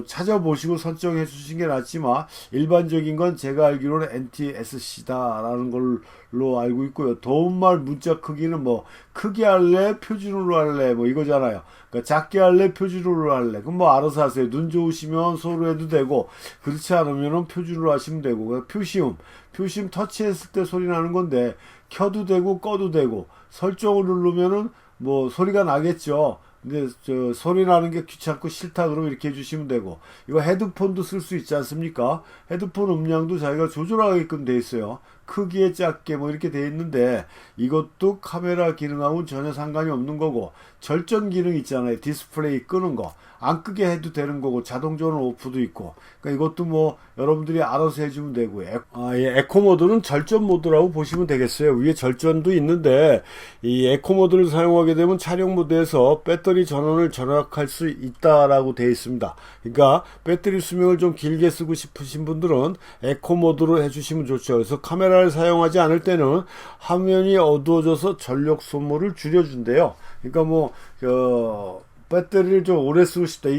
찾아보시고 설정해 주신 게 낫지만, 일반적인 건 제가 알기로는 NTSC다 라는 걸로 알고 있고요. 도움말 문자 크기는 뭐 크게 할래 표준으로 할래 뭐 이거잖아요. 그러니까 작게 할래 표준으로 할래, 그럼 뭐 알아서 하세요. 눈 좋으시면 소로 해도 되고, 그렇지 않으면 표준으로 하시면 되고. 표시음 터치했을 때 소리 나는 건데 켜도 되고 꺼도 되고, 설정을 누르면은 뭐 소리가 나겠죠. 근데 소리 나는 게 귀찮고 싫다 그러면 이렇게 해주시면 되고, 이거 헤드폰도 쓸 수 있지 않습니까? 헤드폰 음량도 자기가 조절하게끔 돼 있어요. 크기에 작게 뭐 이렇게 돼 있는데 이것도 카메라 기능하고는 전혀 상관이 없는 거고, 절전 기능 있잖아요. 디스플레이 끄는 거 안 끄게 해도 되는 거고, 자동 전원 오프도 있고. 그러니까 이것도 뭐 여러분들이 알아서 해주면 되고, 에코 모드는 절전 모드라고 보시면 되겠어요. 위에 절전도 있는데 이 에코 모드를 사용하게 되면 촬영 모드에서 배터리 전원을 절약할 수 있다라고 되어 있습니다. 그러니까 배터리 수명을 좀 길게 쓰고 싶으신 분들은 에코 모드로 해주시면 좋죠. 그래서 카메라를 사용하지 않을 때는 화면이 어두워져서 전력 소모를 줄여준대요. 그러니까 뭐 배터리를 좀 오래 쓰고 싶다.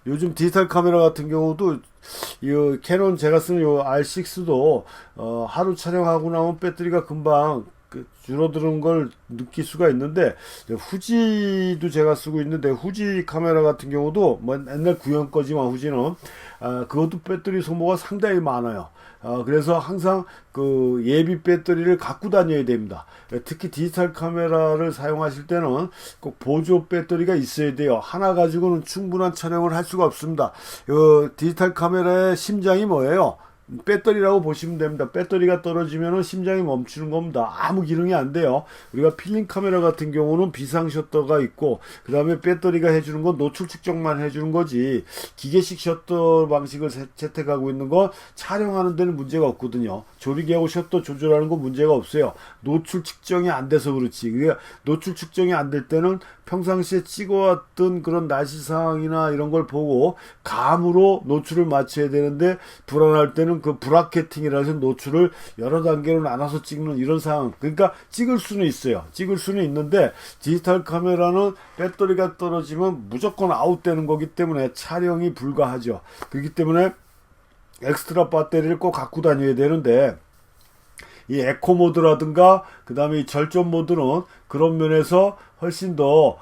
요즘 디지털 카메라 같은 경우도 이 캐논 제가 쓰는 요 R6도 하루 촬영하고 나면 배터리가 금방 줄어드는 걸 느낄 수가 있는데, 후지도 제가 쓰고 있는데 후지 카메라 같은 경우도 뭐 옛날 구형 거지만 후지는 그것도 배터리 소모가 상당히 많아요. 그래서 항상 그 예비 배터리를 갖고 다녀야 됩니다. 특히 디지털 카메라를 사용하실 때는 꼭 보조 배터리가 있어야 돼요. 하나 가지고는 충분한 촬영을 할 수가 없습니다. 디지털 카메라의 심장이 뭐예요? 배터리라고 보시면 됩니다. 배터리가 떨어지면 심장이 멈추는 겁니다. 아무 기능이 안 돼요. 우리가 필름 카메라 같은 경우는 비상 셔터가 있고, 그 다음에 배터리가 해주는 건 노출 측정만 해주는 거지, 기계식 셔터 방식을 채택하고 있는 거 촬영하는 데는 문제가 없거든요. 조리개하고 셔터 조절하는 건 문제가 없어요. 노출 측정이 안 돼서 그렇지. 그게 노출 측정이 안 될 때는 평상시에 찍어왔던 그런 날씨 상황이나 이런 걸 보고 감으로 노출을 맞춰야 되는데, 불안할 때는 또는 그 브라켓팅이라 해서 노출을 여러 단계로 나눠서 찍는 이런 상황. 그러니까 찍을 수는 있어요. 찍을 수는 있는데 디지털 카메라는 배터리가 떨어지면 무조건 아웃되는 거기 때문에 촬영이 불가하죠. 그렇기 때문에 엑스트라 배터리를 꼭 갖고 다녀야 되는데, 이 에코 모드라든가 그 다음에 이 절전 모드는 그런 면에서 훨씬 더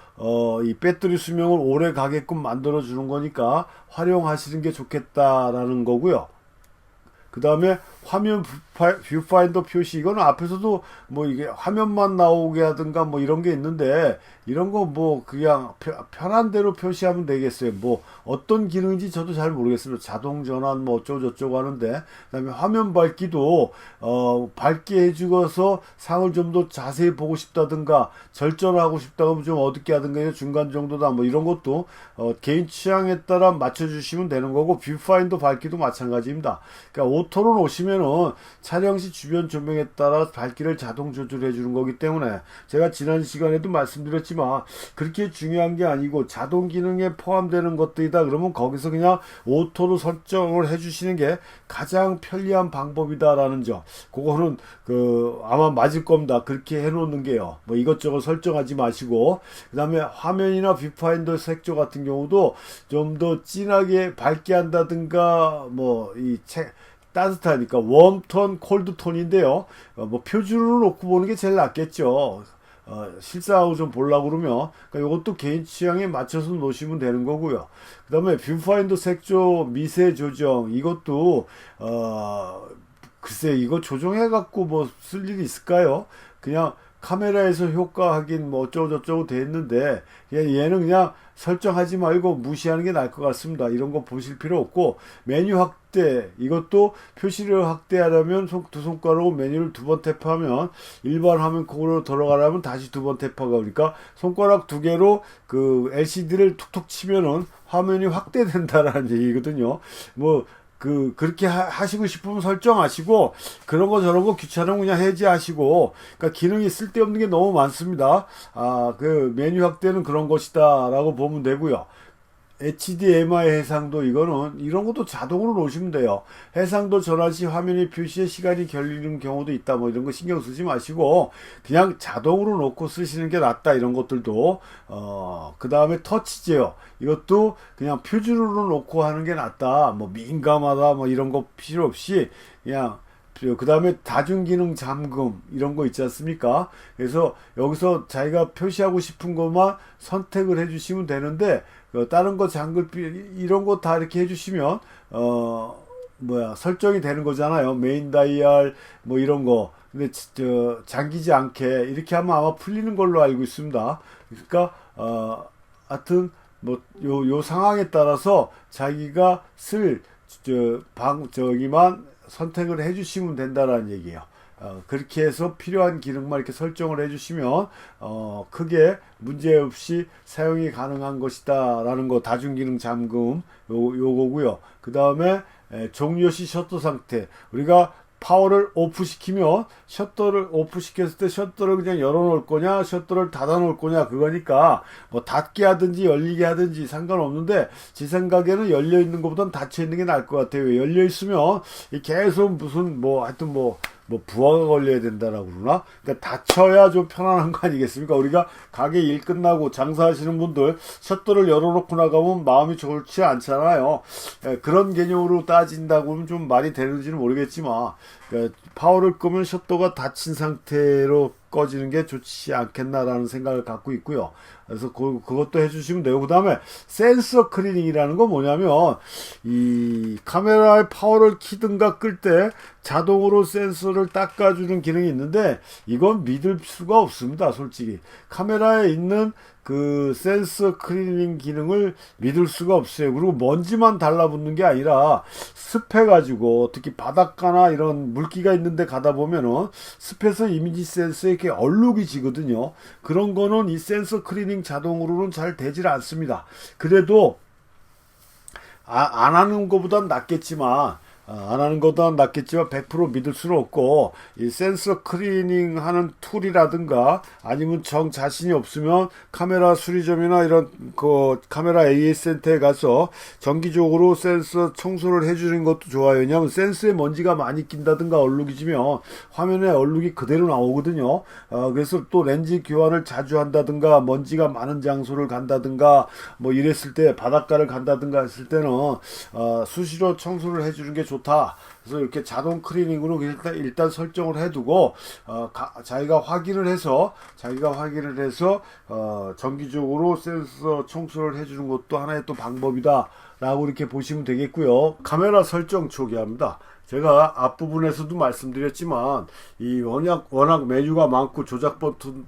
이 배터리 수명을 오래 가게끔 만들어 주는 거니까 활용하시는 게 좋겠다라는 거고요. 그 다음에 화면 뷰파인더 표시, 이거는 앞에서도 뭐 이게 화면만 나오게 하든가 뭐 이런 게 있는데, 이런 거 뭐 그냥 편한 대로 표시하면 되겠어요. 뭐 어떤 기능인지 저도 잘 모르겠습니다. 자동 전환 뭐 어쩌고 저쩌고 하는데, 그 다음에 화면 밝기도 밝게 해주고서 상을 좀 더 자세히 보고 싶다든가 절전하고 싶다고 좀 어둡게 하든가 중간 정도다 뭐 이런 것도 개인 취향에 따라 맞춰주시면 되는 거고, 뷰파인더 밝기도 마찬가지입니다. 그러니까 오토로 놓으시면은 촬영 시 주변 조명에 따라 밝기를 자동 조절해 주는 거기 때문에, 제가 지난 시간에도 말씀드렸지만 그렇게 중요한 게 아니고 자동 기능에 포함되는 것들이다 그러면 거기서 그냥 오토로 설정을 해 주시는 게 가장 편리한 방법이다라는 점, 그거는 아마 맞을 겁니다. 그렇게 해 놓는 게요. 뭐 이것저것 설정하지 마시고, 그 다음에 화면이나 뷰파인더 색조 같은 경우도 좀 더 진하게 밝게 한다든가, 뭐 따뜻하니까 웜톤, 콜드톤인데요. 뭐 표준으로 놓고 보는 게 제일 낫겠죠. 실사하고 좀 보려고 그러면. 그러니까 이것도 개인 취향에 맞춰서 놓으시면 되는 거고요. 그 다음에 뷰파인더 색조 미세 조정, 이것도 글쎄 이거 조정해 갖고 뭐 쓸 일이 있을까요? 그냥 카메라에서 효과 확인 뭐 어쩌고 저쩌고 돼 있는데, 얘는 그냥 설정하지 말고 무시하는 게 나을 것 같습니다. 이런 거 보실 필요 없고, 메뉴 확대, 이것도 표시를 확대하려면 두 손가락으로 메뉴를 두 번 탭하면, 일반 화면 콩으로 들어가려면 다시 두 번 탭하고, 그러니까 손가락 두 개로 그 LCD를 툭툭 치면은 화면이 확대된다라는 얘기거든요. 뭐 그렇게 하시고 싶으면 설정하시고, 그런 거 저런 거 귀찮으면 그냥 해지하시고, 그러니까 기능이 쓸데없는 게 너무 많습니다. 그 메뉴 확대는 그런 것이다 라고 보면 되고요. HDMI 해상도, 이거는 이런 것도 자동으로 놓으시면 돼요. 해상도 전환 시 화면의 표시에 시간이 걸리는 경우도 있다, 뭐 이런 거 신경 쓰지 마시고 그냥 자동으로 놓고 쓰시는 게 낫다, 이런 것들도. 그 다음에 터치 제어, 이것도 그냥 표준으로 놓고 하는 게 낫다, 뭐 민감하다 뭐 이런 거 필요 없이 그냥. 그 다음에 다중기능 잠금, 이런 거 있지 않습니까? 그래서 여기서 자기가 표시하고 싶은 것만 선택을 해주시면 되는데, 다른 거 잠글 이런 거 다 이렇게 해주시면 설정이 되는 거잖아요. 메인 다이얼 뭐 이런 거. 근데 잠기지 않게 이렇게 하면 아마 풀리는 걸로 알고 있습니다. 그러니까 하여튼 뭐 요 상황에 따라서 자기가 쓸 저기만 선택을 해주시면 된다라는 얘기예요. 그렇게 해서 필요한 기능만 이렇게 설정을 해주시면 크게 문제없이 사용이 가능한 것이다 라는 거, 다중기능 잠금 요거고요. 그 다음에 종료시 셔터 상태, 우리가 파워를 오프 시키면, 셔터를 오프 시켰을 때 셔터를 그냥 열어 놓을 거냐 셔터를 닫아 놓을 거냐, 그거니까 뭐 닫게 하든지 열리게 하든지 상관없는데, 제 생각에는 열려 있는 것보단 닫혀 있는 게 나을 것 같아요. 열려 있으면 계속 무슨 하여튼 부하가 걸려야 된다라고 그러나? 그러니까 닫혀야 좀 편안한 거 아니겠습니까? 우리가 가게 일 끝나고 장사하시는 분들 셔터를 열어놓고 나가면 마음이 좋지 않잖아요. 그런 개념으로 따진다고 하면 좀 말이 되는지는 모르겠지만, 파워를 끄면 셔터가 닫힌 상태로 꺼지는 게 좋지 않겠나라는 생각을 갖고 있고요. 그래서 그것도 해주시면 되고, 그 다음에 센서 클리닝이라는 건 뭐냐면, 이 카메라의 파워를 키든가 끌 때 자동으로 센서를 닦아주는 기능이 있는데, 이건 믿을 수가 없습니다, 솔직히. 카메라에 있는 그 센서 클리닝 기능을 믿을 수가 없어요. 그리고 먼지만 달라붙는 게 아니라 습해가지고, 특히 바닷가나 이런 물기가 있는데 가다 보면은 습해서 이미지 센서에 이렇게 얼룩이 지거든요. 그런 거는 이 센서 클리닝 자동으로는 잘 되질 않습니다. 그래도 안 하는 것보단 낫겠지만, 안 하는 것도 낫겠지만 100% 믿을 수는 없고, 이 센서 클리닝 하는 툴이라든가 아니면 정 자신이 없으면 카메라 수리점이나 이런 그 카메라 AS 센터에 가서 정기적으로 센서 청소를 해주는 것도 좋아요. 왜냐하면 센서에 먼지가 많이 낀다든가 얼룩이 지면 화면에 얼룩이 그대로 나오거든요. 그래서 또 렌즈 교환을 자주 한다든가 먼지가 많은 장소를 간다든가 뭐 이랬을 때 바닷가를 간다든가 했을 때는 수시로 청소를 해주는 게 좋다. 그래서 이렇게 자동 클리닝으로 일단 설정을 해두고 자기가 확인을 해서 정기적으로 센서 청소를 해주는 것도 하나의 또 방법이다 라고 이렇게 보시면 되겠고요. 카메라 설정 초기화입니다. 제가 앞부분에서도 말씀드렸지만 이 워낙 메뉴가 많고 조작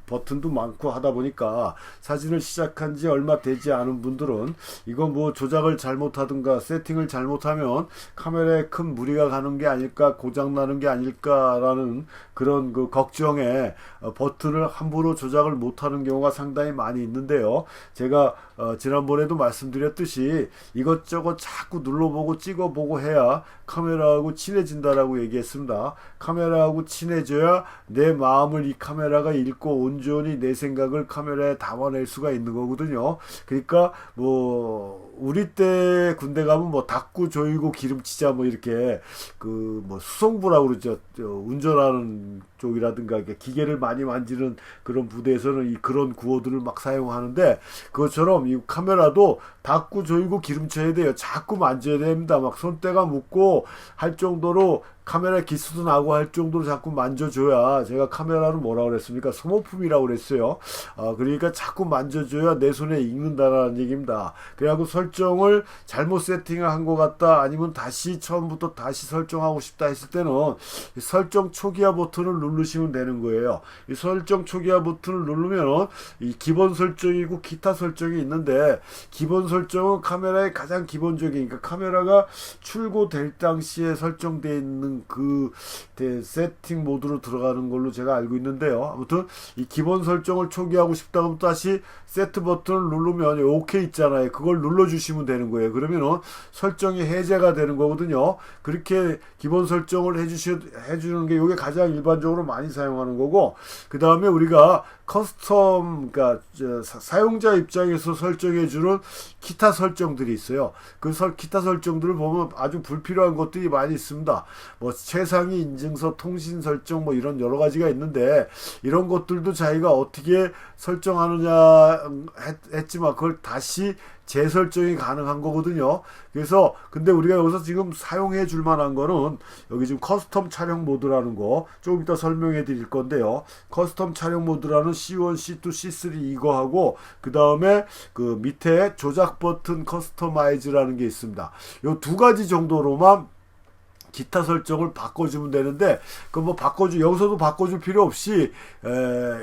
버튼도 많고 하다 보니까 사진을 시작한 지 얼마 되지 않은 분들은 이거 뭐 조작을 잘못하든가 세팅을 잘못하면 카메라에 큰 무리가 가는 게 아닐까, 고장 나는 게 아닐까라는 그런 그 걱정에 버튼을 함부로 조작을 못하는 경우가 상당히 많이 있는데요. 제가 지난번에도 말씀드렸듯이 이것저것 자꾸 눌러보고 찍어보고 해야 카메라하고 친해진다라고 얘기했습니다. 카메라하고 친해져야 내 마음을 이 카메라가 읽고 온전히 내 생각을 카메라에 담아낼 수가 있는 거거든요. 그러니까 뭐 우리 때 군대 가면 뭐 닦고 조이고 기름치자 뭐 이렇게 그 뭐 수송부라고 그러죠. 운전하는 쪽이라든가 기계를 많이 만지는 그런 부대에서는 그런 구호들을 막 사용하는데, 그것처럼 이 카메라도 닦고 조이고 기름쳐야 돼요. 자꾸 만져야 됩니다. 막 손때가 묻고 할 정도로 카메라 기스도 나고 할 정도로 자꾸 만져줘야, 제가 카메라를 뭐라 그랬습니까? 소모품이라고 그랬어요. 그러니까 자꾸 만져줘야 내 손에 익는다라는 얘기입니다. 그래갖고 설정을 잘못 세팅을 한 것 같다, 아니면 다시 처음부터 다시 설정하고 싶다 했을 때는 설정 초기화 버튼을 누르시면 되는 거예요. 이 설정 초기화 버튼을 누르면 이 기본 설정이고 기타 설정이 있는데, 기본 설정은 카메라의 가장 기본적인, 그러니까 카메라가 출고될 당시에 설정되어 있는 그 세팅 모드로 들어가는 걸로 제가 알고 있는데요. 아무튼 이 기본 설정을 초기화하고 싶다 그러면 다시 세트 버튼을 누르면 OK 있잖아요. 그걸 눌러주시면 되는 거예요. 그러면은 설정이 해제가 되는 거거든요. 그렇게 기본 설정을 해주는 게 이게 가장 일반적으로 많이 사용하는 거고, 그 다음에 우리가 커스텀, 그러니까 사용자 입장에서 설정해주는 기타 설정들이 있어요. 그 기타 설정들을 보면 아주 불필요한 것들이 많이 있습니다. 뭐 최상위 인증서, 통신 설정, 뭐 이런 여러 가지가 있는데, 이런 것들도 자기가 어떻게 설정하느냐 했지만 그걸 다시 재설정이 가능한 거거든요. 그래서 근데 우리가 여기서 지금 사용해 줄 만한 거는 여기 지금 커스텀 촬영 모드라는 거 조금 이따 설명해 드릴 건데요. 커스텀 촬영 모드라는 C1, C2, C3 이거하고 그 다음에 그 밑에 조작 버튼 커스터마이즈라는 게 있습니다. 요 두 가지 정도로만 기타 설정을 바꿔주면 되는데, 그 뭐 여기서도 바꿔줄 필요 없이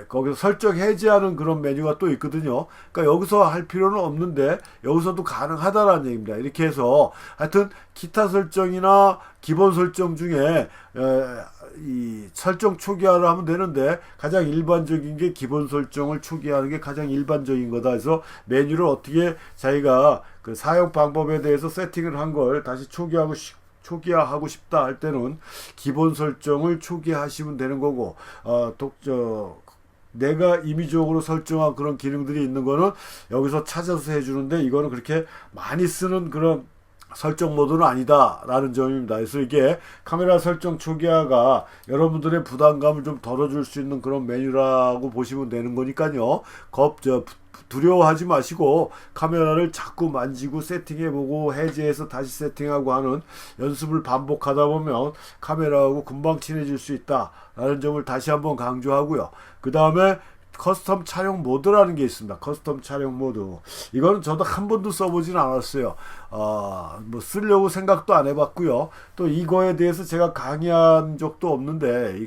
거기서 설정 해제하는 그런 메뉴가 또 있거든요. 그러니까 여기서 할 필요는 없는데 여기서도 가능하다라는 얘기입니다. 이렇게 해서 하여튼 기타 설정이나 기본 설정 중에 이 설정 초기화를 하면 되는데, 가장 일반적인 게 기본 설정을 초기화하는 게 가장 일반적인 거다. 그래서 메뉴를 어떻게 자기가 그 사용 방법에 대해서 세팅을 한 걸 다시 초기화하고 싶다 할 때는 기본 설정을 초기화하시면 되는 거고, 내가 임의적으로 설정한 그런 기능들이 있는 거는 여기서 찾아서 해주는데, 이거는 그렇게 많이 쓰는 그런 설정 모드는 아니다 라는 점입니다. 그래서 이게 카메라 설정 초기화가 여러분들의 부담감을 좀 덜어줄 수 있는 그런 메뉴라고 보시면 되는 거니까요. 두려워하지 마시고 카메라를 자꾸 만지고 세팅해보고 해제해서 다시 세팅하고 하는 연습을 반복하다 보면 카메라하고 금방 친해질 수 있다 라는 점을 다시 한번 강조하고요. 그 다음에 커스텀 촬영 모드라는 게 있습니다. 커스텀 촬영 모드. 이거는 저도 한 번도 써보진 않았어요. 뭐 쓰려고 생각도 안 해봤고요. 또 이거에 대해서 제가 강의한 적도 없는데, 이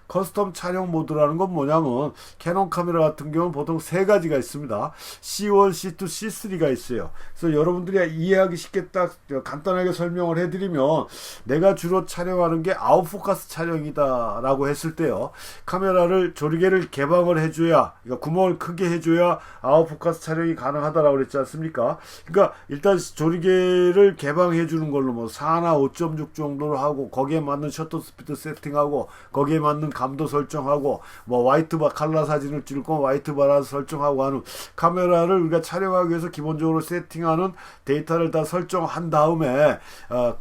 커스텀 촬영 모드라는 건 뭐냐면 캐논 카메라 같은 경우는 보통 세 가지가 있습니다. C1, C2, C3가 있어요. 그래서 여러분들이 이해하기 쉽게 딱 간단하게 설명을 해드리면 내가 주로 촬영하는 게 아웃포커스 촬영이다 라고 했을 때요, 카메라를 조리개를 개방을 해줘야, 그러니까 구멍을 크게 해줘야 아웃포커스 촬영이 가능하다라고 그랬지 않습니까? 그러니까 일단 조리개를 개방해 주는 걸로 뭐 4나 5.6 정도로 하고 거기에 맞는 셔터 스피드 세팅하고 거기에 맞는 감도 설정하고 뭐 화이트바 칼라 사진을 찍을 거면 화이트 바라스 설정하고 하는, 카메라를 우리가 촬영하기 위해서 기본적으로 세팅하는 데이터를 다 설정한 다음에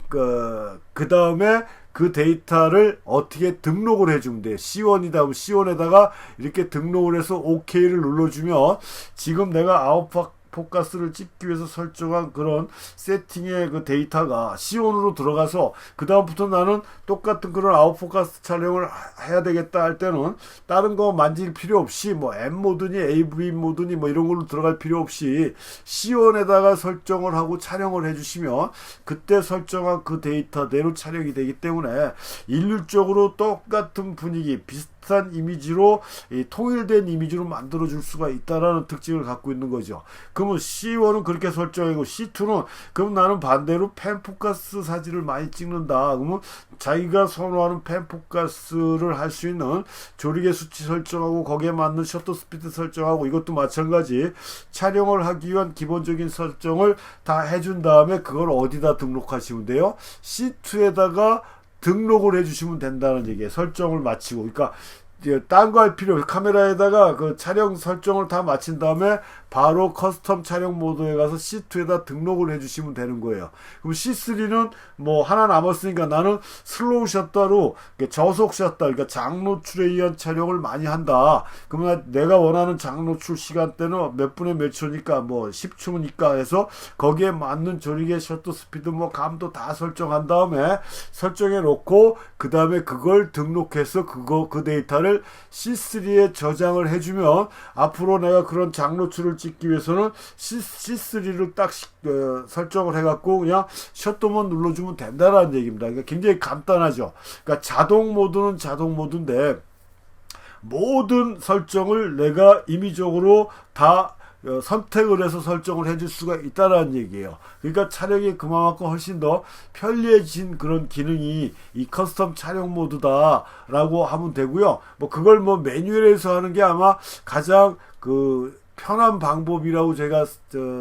그 다음에 그 데이터를 어떻게 등록을 해주면 돼요. C1이다 하면 C1에다가 이렇게 등록을 해서 OK를 눌러주면 지금 내가 아웃포커스를 찍기 위해서 설정한 그런 세팅의 그 데이터가 C1으로 들어가서 그 다음부터 나는 똑같은 그런 아웃포커스 촬영을 해야 되겠다 할 때는 다른 거 만질 필요 없이 뭐 M 모드니 AV 모드니 뭐 이런 걸로 들어갈 필요 없이 C1에다가 설정을 하고 촬영을 해주시면 그때 설정한 그 데이터대로 촬영이 되기 때문에 일률적으로 똑같은 분위기 비슷한 이미지로 통일된 이미지로 만들어 줄 수가 있다라는 특징을 갖고 있는 거죠. 그러면 C1은 그렇게 설정하고 C2는 그럼 나는 반대로 펜포커스 사진을 많이 찍는다. 그러면 자기가 선호하는 펜포커스를 할 수 있는 조리개 수치 설정하고 거기에 맞는 셔터 스피드 설정하고 이것도 마찬가지 촬영을 하기 위한 기본적인 설정을 다 해준 다음에 그걸 어디다 등록하시면 돼요? C2에다가 등록을 해주시면 된다는 얘기예요. 설정을 마치고. 그러니까 딴 거 할 필요 없어요. 카메라에다가 그 촬영 설정을 다 마친 다음에 바로 커스텀 촬영 모드에 가서 C2에다 등록을 해주시면 되는 거예요. 그럼 C3는 뭐 하나 남았으니까 나는 슬로우 셔터로 저속 셔터, 그러니까 장노출에 의한 촬영을 많이 한다. 그러면 내가 원하는 장노출 시간대는 몇 분에 몇 초니까 뭐 10초니까 해서 거기에 맞는 조리개 셔터 스피드 뭐 감도 다 설정한 다음에 설정해 놓고 그 다음에 그걸 등록해서 그 데이터를 C3에 저장을 해주면 앞으로 내가 그런 장노출을 찍기 위해서는 C3를 딱 설정을 해갖고 그냥 셔터만 눌러주면 된다라는 얘기입니다. 그러니까 굉장히 간단하죠. 그러니까 자동 모드는 자동 모드인데 모든 설정을 내가 임의적으로 다 선택을 해서 설정을 해줄 수가 있다라는 얘기예요. 그러니까 촬영이 그만큼 훨씬 더 편리해진 그런 기능이 이 커스텀 촬영 모드다라고 하면 되고요. 뭐 그걸 뭐 매뉴얼에서 하는 게 아마 가장 그 편한 방법이라고 제가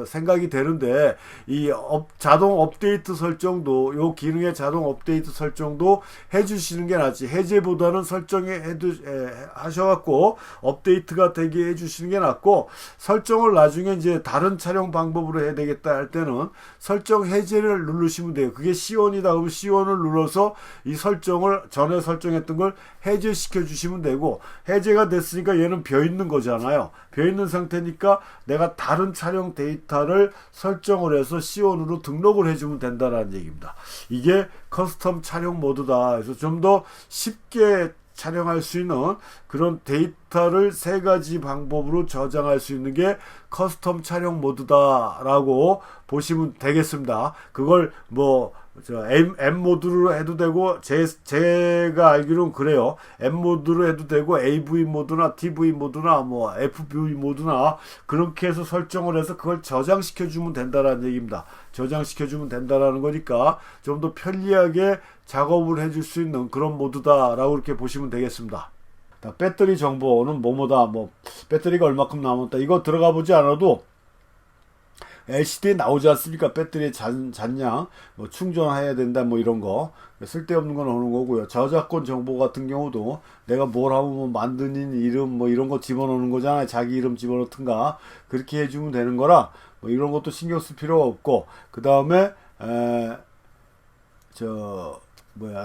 생각이 되는데 이 자동 업데이트 설정도 요 기능의 자동 업데이트 설정도 해주시는 게 낫지 해제보다는 설정해 하셔갖고 업데이트가 되게 해주시는 게 낫고 설정을 나중에 이제 다른 촬영 방법으로 해야 되겠다 할 때는 설정 해제를 누르시면 돼요. 그게 C1이다 그러면 C1을 눌러서 이 설정을 전에 설정했던 걸 해제시켜 주시면 되고 해제가 됐으니까 얘는 비어 있는 거잖아요. 비어 있는 상태니까 내가 다른 촬영 데이터를 설정을 해서 C1으로 등록을 해주면 된다라는 얘기입니다. 이게 커스텀 촬영 모드다. 그래서 좀 더 쉽게 촬영할 수 있는 그런 데이터를 세 가지 방법으로 저장할 수 있는 게 커스텀 촬영 모드다라고 보시면 되겠습니다. 그걸 뭐 M 모드로 해도 되고 제가 알기로는 그래요. M 모드로 해도 되고 AV 모드나 TV 모드나 뭐 FV 모드나 그렇게 해서 설정을 해서 그걸 저장시켜 주면 된다라는 얘기입니다. 저장시켜 주면 된다라는 거니까 좀 더 편리하게 작업을 해줄 수 있는 그런 모드다라고 이렇게 보시면 되겠습니다. 배터리 정보는 뭐뭐다, 뭐 배터리가 얼마큼 남았다 이거 들어가 보지 않아도 LCD에 나오지 않습니까? 배터리의 잔량, 뭐 충전해야 된다, 뭐 이런 거. 쓸데없는 건 어느 거고요. 저작권 정보 같은 경우도 내가 뭘 하면 뭐 만드는 이름, 뭐 이런 거 집어넣는 거잖아요. 자기 이름 집어넣든가. 그렇게 해주면 되는 거라, 뭐 이런 것도 신경 쓸 필요가 없고, 그 다음에,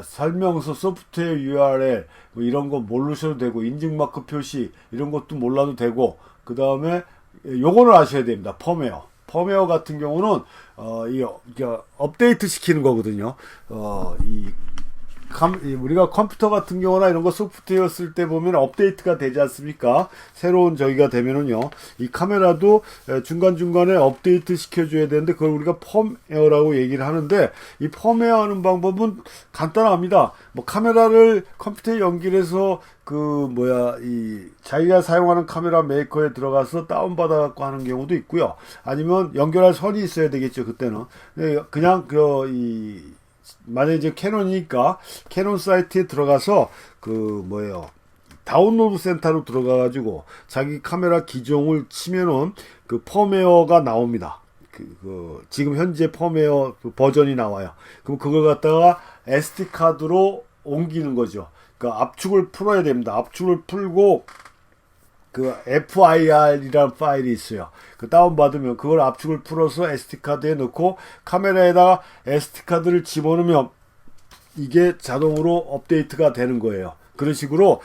설명서, 소프트웨어 URL, 뭐 이런 거 모르셔도 되고, 인증마크 표시, 이런 것도 몰라도 되고, 그 다음에, 요거를 아셔야 됩니다. 펌웨어 같은 경우는 이 업데이트 시키는 거거든요. 이 우리가 컴퓨터 같은 경우나 이런 거 소프트웨어 쓸 때 보면 업데이트가 되지 않습니까? 새로운 저기가 되면은요, 이 카메라도 중간중간에 업데이트 시켜줘야 되는데, 그걸 우리가 펌웨어라고 얘기를 하는데, 이 펌웨어 하는 방법은 간단합니다. 뭐 카메라를 컴퓨터에 연결해서 자기가 사용하는 카메라 메이커에 들어가서 다운받아 갖고 하는 경우도 있고요. 아니면 연결할 선이 있어야 되겠죠, 그때는. 그냥 만약에 이제 캐논이니까 캐논 사이트에 들어가서 다운로드 센터로 들어가가지고 자기 카메라 기종을 치면은 그 펌웨어가 나옵니다. 지금 현재 펌웨어 버전이 나와요. 그럼 그걸 갖다가 SD 카드로 옮기는 거죠. 그러니까 압축을 풀어야 됩니다. 압축을 풀고 FIR이라는 파일이 있어요. 다운받으면 그걸 압축을 풀어서 SD카드에 넣고 카메라에다가 SD카드를 집어넣으면 이게 자동으로 업데이트가 되는 거예요. 그런 식으로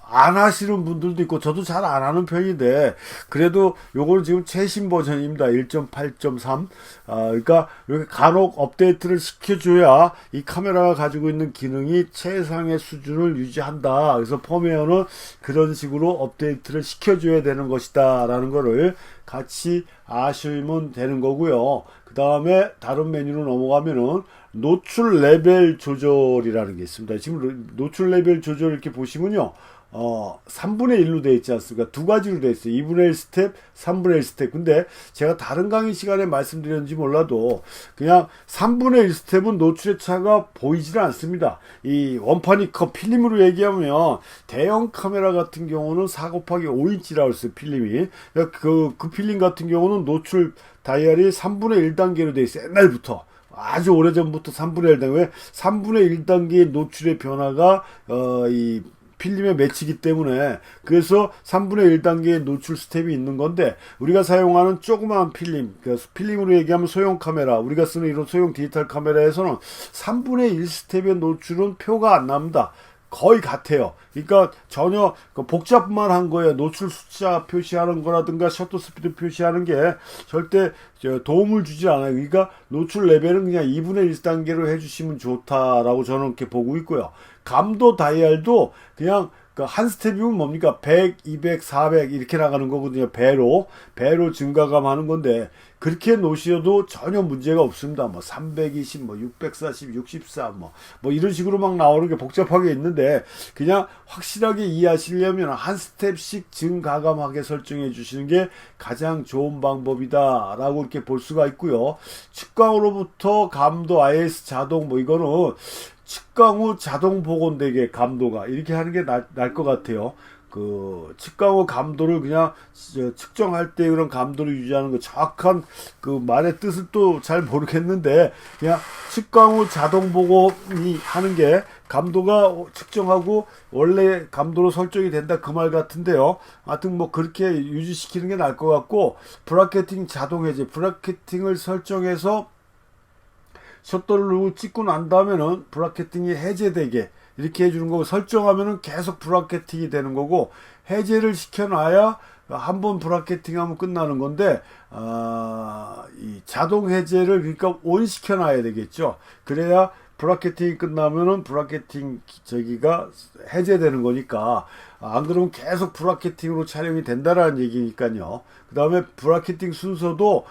안 하시는 분들도 있고 저도 잘 안 하는 편인데 그래도 요거는 지금 최신 버전입니다. 1.8.3. 그러니까 이렇게 간혹 업데이트를 시켜줘야 이 카메라가 가지고 있는 기능이 최상의 수준을 유지한다. 그래서 펌웨어는 그런 식으로 업데이트를 시켜줘야 되는 것이다 라는 거를 같이 아시면 되는 거고요. 그 다음에 다른 메뉴로 넘어가면은 노출 레벨 조절이라는 게 있습니다. 지금 노출 레벨 조절 이렇게 보시면요. 3분의 1로 되어 있지 않습니까? 두 가지로 되어 있어요. 2분의 1 스텝, 3분의 1 스텝. 근데 제가 다른 강의 시간에 말씀드렸는지 몰라도 그냥 3분의 1 스텝은 노출의 차가 보이질 않습니다. 이 원판이 필름으로 얘기하면 대형 카메라 같은 경우는 4 곱하기 5인치라고 했어요. 필름이. 그 필름 같은 경우는 노출 다이얼이 3분의 1단계로 되어 있어요. 옛날부터. 아주 오래전부터 3분의 1단계. 왜? 3분의 1단계의 노출의 변화가 이 필름에 맺히기 때문에 그래서 3분의 1단계의 노출 스텝이 있는 건데 우리가 사용하는 조그마한 필름, 필름으로 얘기하면 소형 카메라, 우리가 쓰는 이런 소형 디지털 카메라에서는 3분의 1 스텝의 노출은 표가 안 납니다. 거의 같아요. 그러니까 전혀 복잡만 한 거예요. 노출 숫자 표시하는 거라든가 셔터 스피드 표시하는 게 절대 도움을 주지 않아요. 그러니까 노출 레벨은 그냥 2분의 1단계로 해주시면 좋다라고 저는 이렇게 보고 있고요. 감도 다이얼도 그냥 한 스텝이면 뭡니까? 100, 200, 400 이렇게 나가는 거거든요. 배로 증가감 하는 건데 그렇게 놓으셔도 전혀 문제가 없습니다. 320, 640, 64 이런 식으로 막 나오는 게 복잡하게 있는데 그냥 확실하게 이해하시려면 한 스텝씩 증가감하게 설정해 주시는 게 가장 좋은 방법이다 라고 이렇게 볼 수가 있고요. 측광으로부터 감도 IS 자동 이거는 측광 후 자동 복원되게 감도가 이렇게 하는 게 날 것 같아요. 측광 후 감도를 그냥 측정할 때 그런 감도를 유지하는 거 정확한 말의 뜻을 또 잘 모르겠는데 그냥 측광 후 자동 복원이 하는 게 감도가 측정하고 원래 감도로 설정이 된다 그 말 같은데요. 하여튼 그렇게 유지시키는 게 나을 것 같고 브라켓팅 자동 해제 브라켓팅을 설정해서 셔터를 누르고 찍고 난 다음에는 브라켓팅이 해제되게 이렇게 해주는 거고 설정하면은 계속 브라켓팅이 되는 거고 해제를 시켜놔야 한번 브라켓팅 하면 끝나는 건데 이 자동 해제를 그러니까 온 시켜놔야 되겠죠. 그래야 브라켓팅이 끝나면은 브라켓팅 저기가 해제되는 거니까 안 그러면 계속 브라켓팅으로 촬영이 된다라는 얘기니까요. 그 다음에 브라켓팅 순서도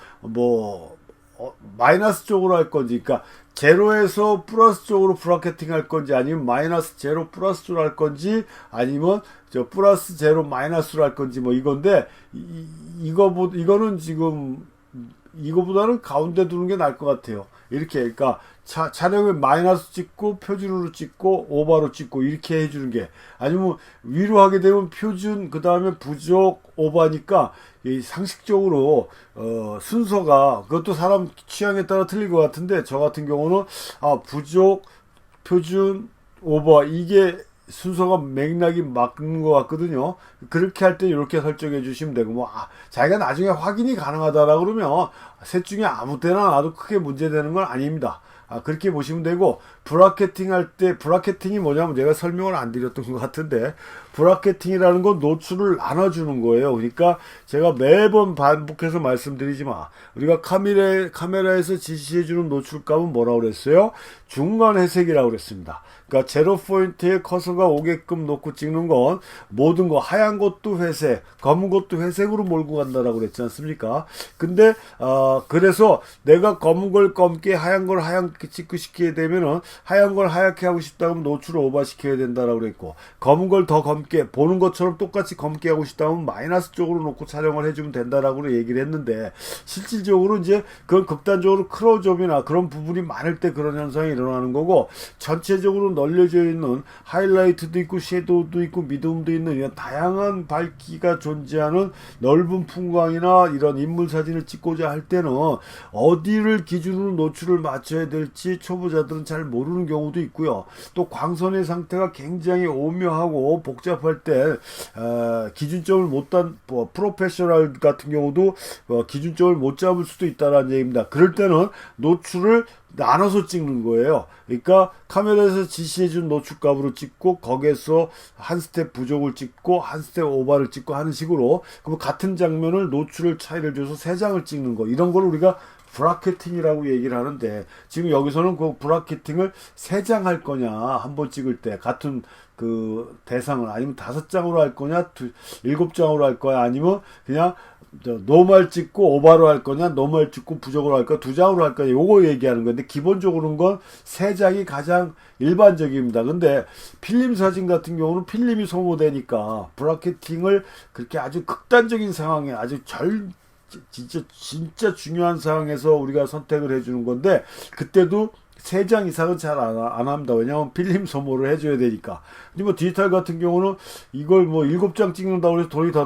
마이너스 쪽으로 할 건지, 그러니까 제로에서 플러스 쪽으로 브라켓팅 할 건지, 아니면 마이너스 제로 플러스 쪽으로 할 건지, 아니면 플러스 제로 마이너스로 할 건지 이건데 이거는 지금 이거보다는 가운데 두는 게 나을 것 같아요. 이렇게 그러니까 촬영을 마이너스 찍고 표준으로 찍고 오버로 찍고 이렇게 해주는 게 아니면 위로 하게 되면 표준 그 다음에 부족 오버니까 이 상식적으로 순서가 그것도 사람 취향에 따라 틀릴 것 같은데 저 같은 경우는 부족 표준 오버 이게 순서가 맥락이 맞는 것 같거든요. 그렇게 할 때 이렇게 설정해 주시면 되고 자기가 나중에 확인이 가능하다라 그러면 셋 중에 아무 때나 놔도 크게 문제되는 건 아닙니다. 그렇게 보시면 되고, 브라켓팅 할 때, 브라켓팅이 뭐냐면 제가 설명을 안 드렸던 것 같은데, 브라켓팅이라는 건 노출을 나눠주는 거예요. 그러니까 제가 매번 반복해서 말씀드리지만, 우리가 카메라에서 지시해주는 노출값은 뭐라고 그랬어요? 중간 회색이라고 그랬습니다. 그러니까 제로 포인트에 커서가 오게끔 놓고 찍는 건 모든 거 하얀 것도 회색, 검은 것도 회색으로 몰고 간다라고 그랬지 않습니까? 근데 그래서 내가 검은 걸 검게 하얀 걸 하얗게 찍고 시키게 되면은 하얀 걸 하얗게 하고 싶다 하면 노출을 오버시켜야 된다라고 그랬고, 검은 걸 더 검게 보는 것처럼 똑같이 검게 하고 싶다 하면 마이너스 쪽으로 놓고 촬영을 해주면 된다라고 얘기를 했는데, 실질적으로 이제 그건 극단적으로 크로즈업이나 그런 부분이 많을 때 그런 현상이 일어나는 거고, 전체적으로 널려져 있는 하이라이트도 있고 섀도우도 있고 미디움도 있는 이런 다양한 밝기가 존재하는 넓은 풍광이나 이런 인물 사진을 찍고자 할 때는 어디를 기준으로 노출을 맞춰야 될지 초보자들은 잘 모르는 경우도 있고요. 또 광선의 상태가 굉장히 오묘하고 복잡할 때 기준점을 못한 프로페셔널 같은 경우도 기준점을 못 잡을 수도 있다는 얘기입니다. 그럴 때는 노출을 나눠서 찍는 거예요. 그러니까 카메라에서 지시해준 노출값으로 찍고, 거기에서 한 스텝 부족을 찍고 한 스텝 오버를 찍고 하는 식으로, 그럼 같은 장면을 노출을 차이를 줘서 세 장을 찍는 거, 이런 걸 우리가 브라켓팅이라고 얘기를 하는데, 지금 여기서는 그 브라켓팅을 세 장 할 거냐, 한 번 찍을 때 같은 그 대상을, 아니면 5장으로 할 거냐, 7장으로 할 거야, 아니면 그냥 노멀 찍고 오버로 할 거냐, 노멀 찍고 부족으로 할 거냐, 2장으로 할 거냐, 요거 얘기하는 건데, 기본적으로는 건 3장이 가장 일반적입니다. 근데 필름 사진 같은 경우는 필름이 소모되니까 브라켓팅을 그렇게 아주 극단적인 상황에, 아주 진짜 중요한 상황에서 우리가 선택을 해주는 건데, 그때도 3장 이상은 잘 안 합니다. 왜냐하면 필름 소모를 해줘야 되니까. 근데 뭐 디지털 같은 경우는 이걸 뭐 7장 찍는다고 해서 돈이 더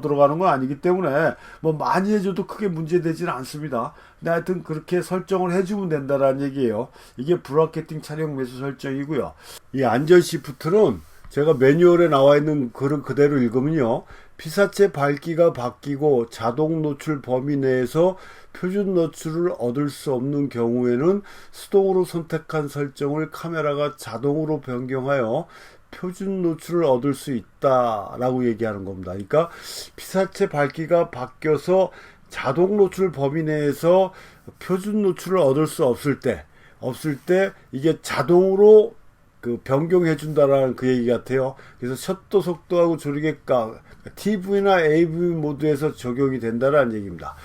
들어가는 건 아니기 때문에 뭐 많이 해줘도 크게 문제되지는 않습니다. 근데 하여튼 그렇게 설정을 해주면 된다라는 얘기예요. 이게 브라켓팅 촬영 매수 설정이고요. 이 안전 시프트는 제가 매뉴얼에 나와 있는 글은 그대로 읽으면요, 피사체 밝기가 바뀌고 자동 노출 범위 내에서 표준 노출을 얻을 수 없는 경우에는 수동으로 선택한 설정을 카메라가 자동으로 변경하여 표준 노출을 얻을 수 있다라고 얘기하는 겁니다. 그러니까 피사체 밝기가 바뀌어서 자동 노출 범위 내에서 표준 노출을 얻을 수 없을 때 이게 자동으로 그 변경해 준다라는 그 얘기 같아요. 그래서 셔터 속도하고 조리개값 TV나 AV 모드에서 적용이 된다라는 얘기입니다.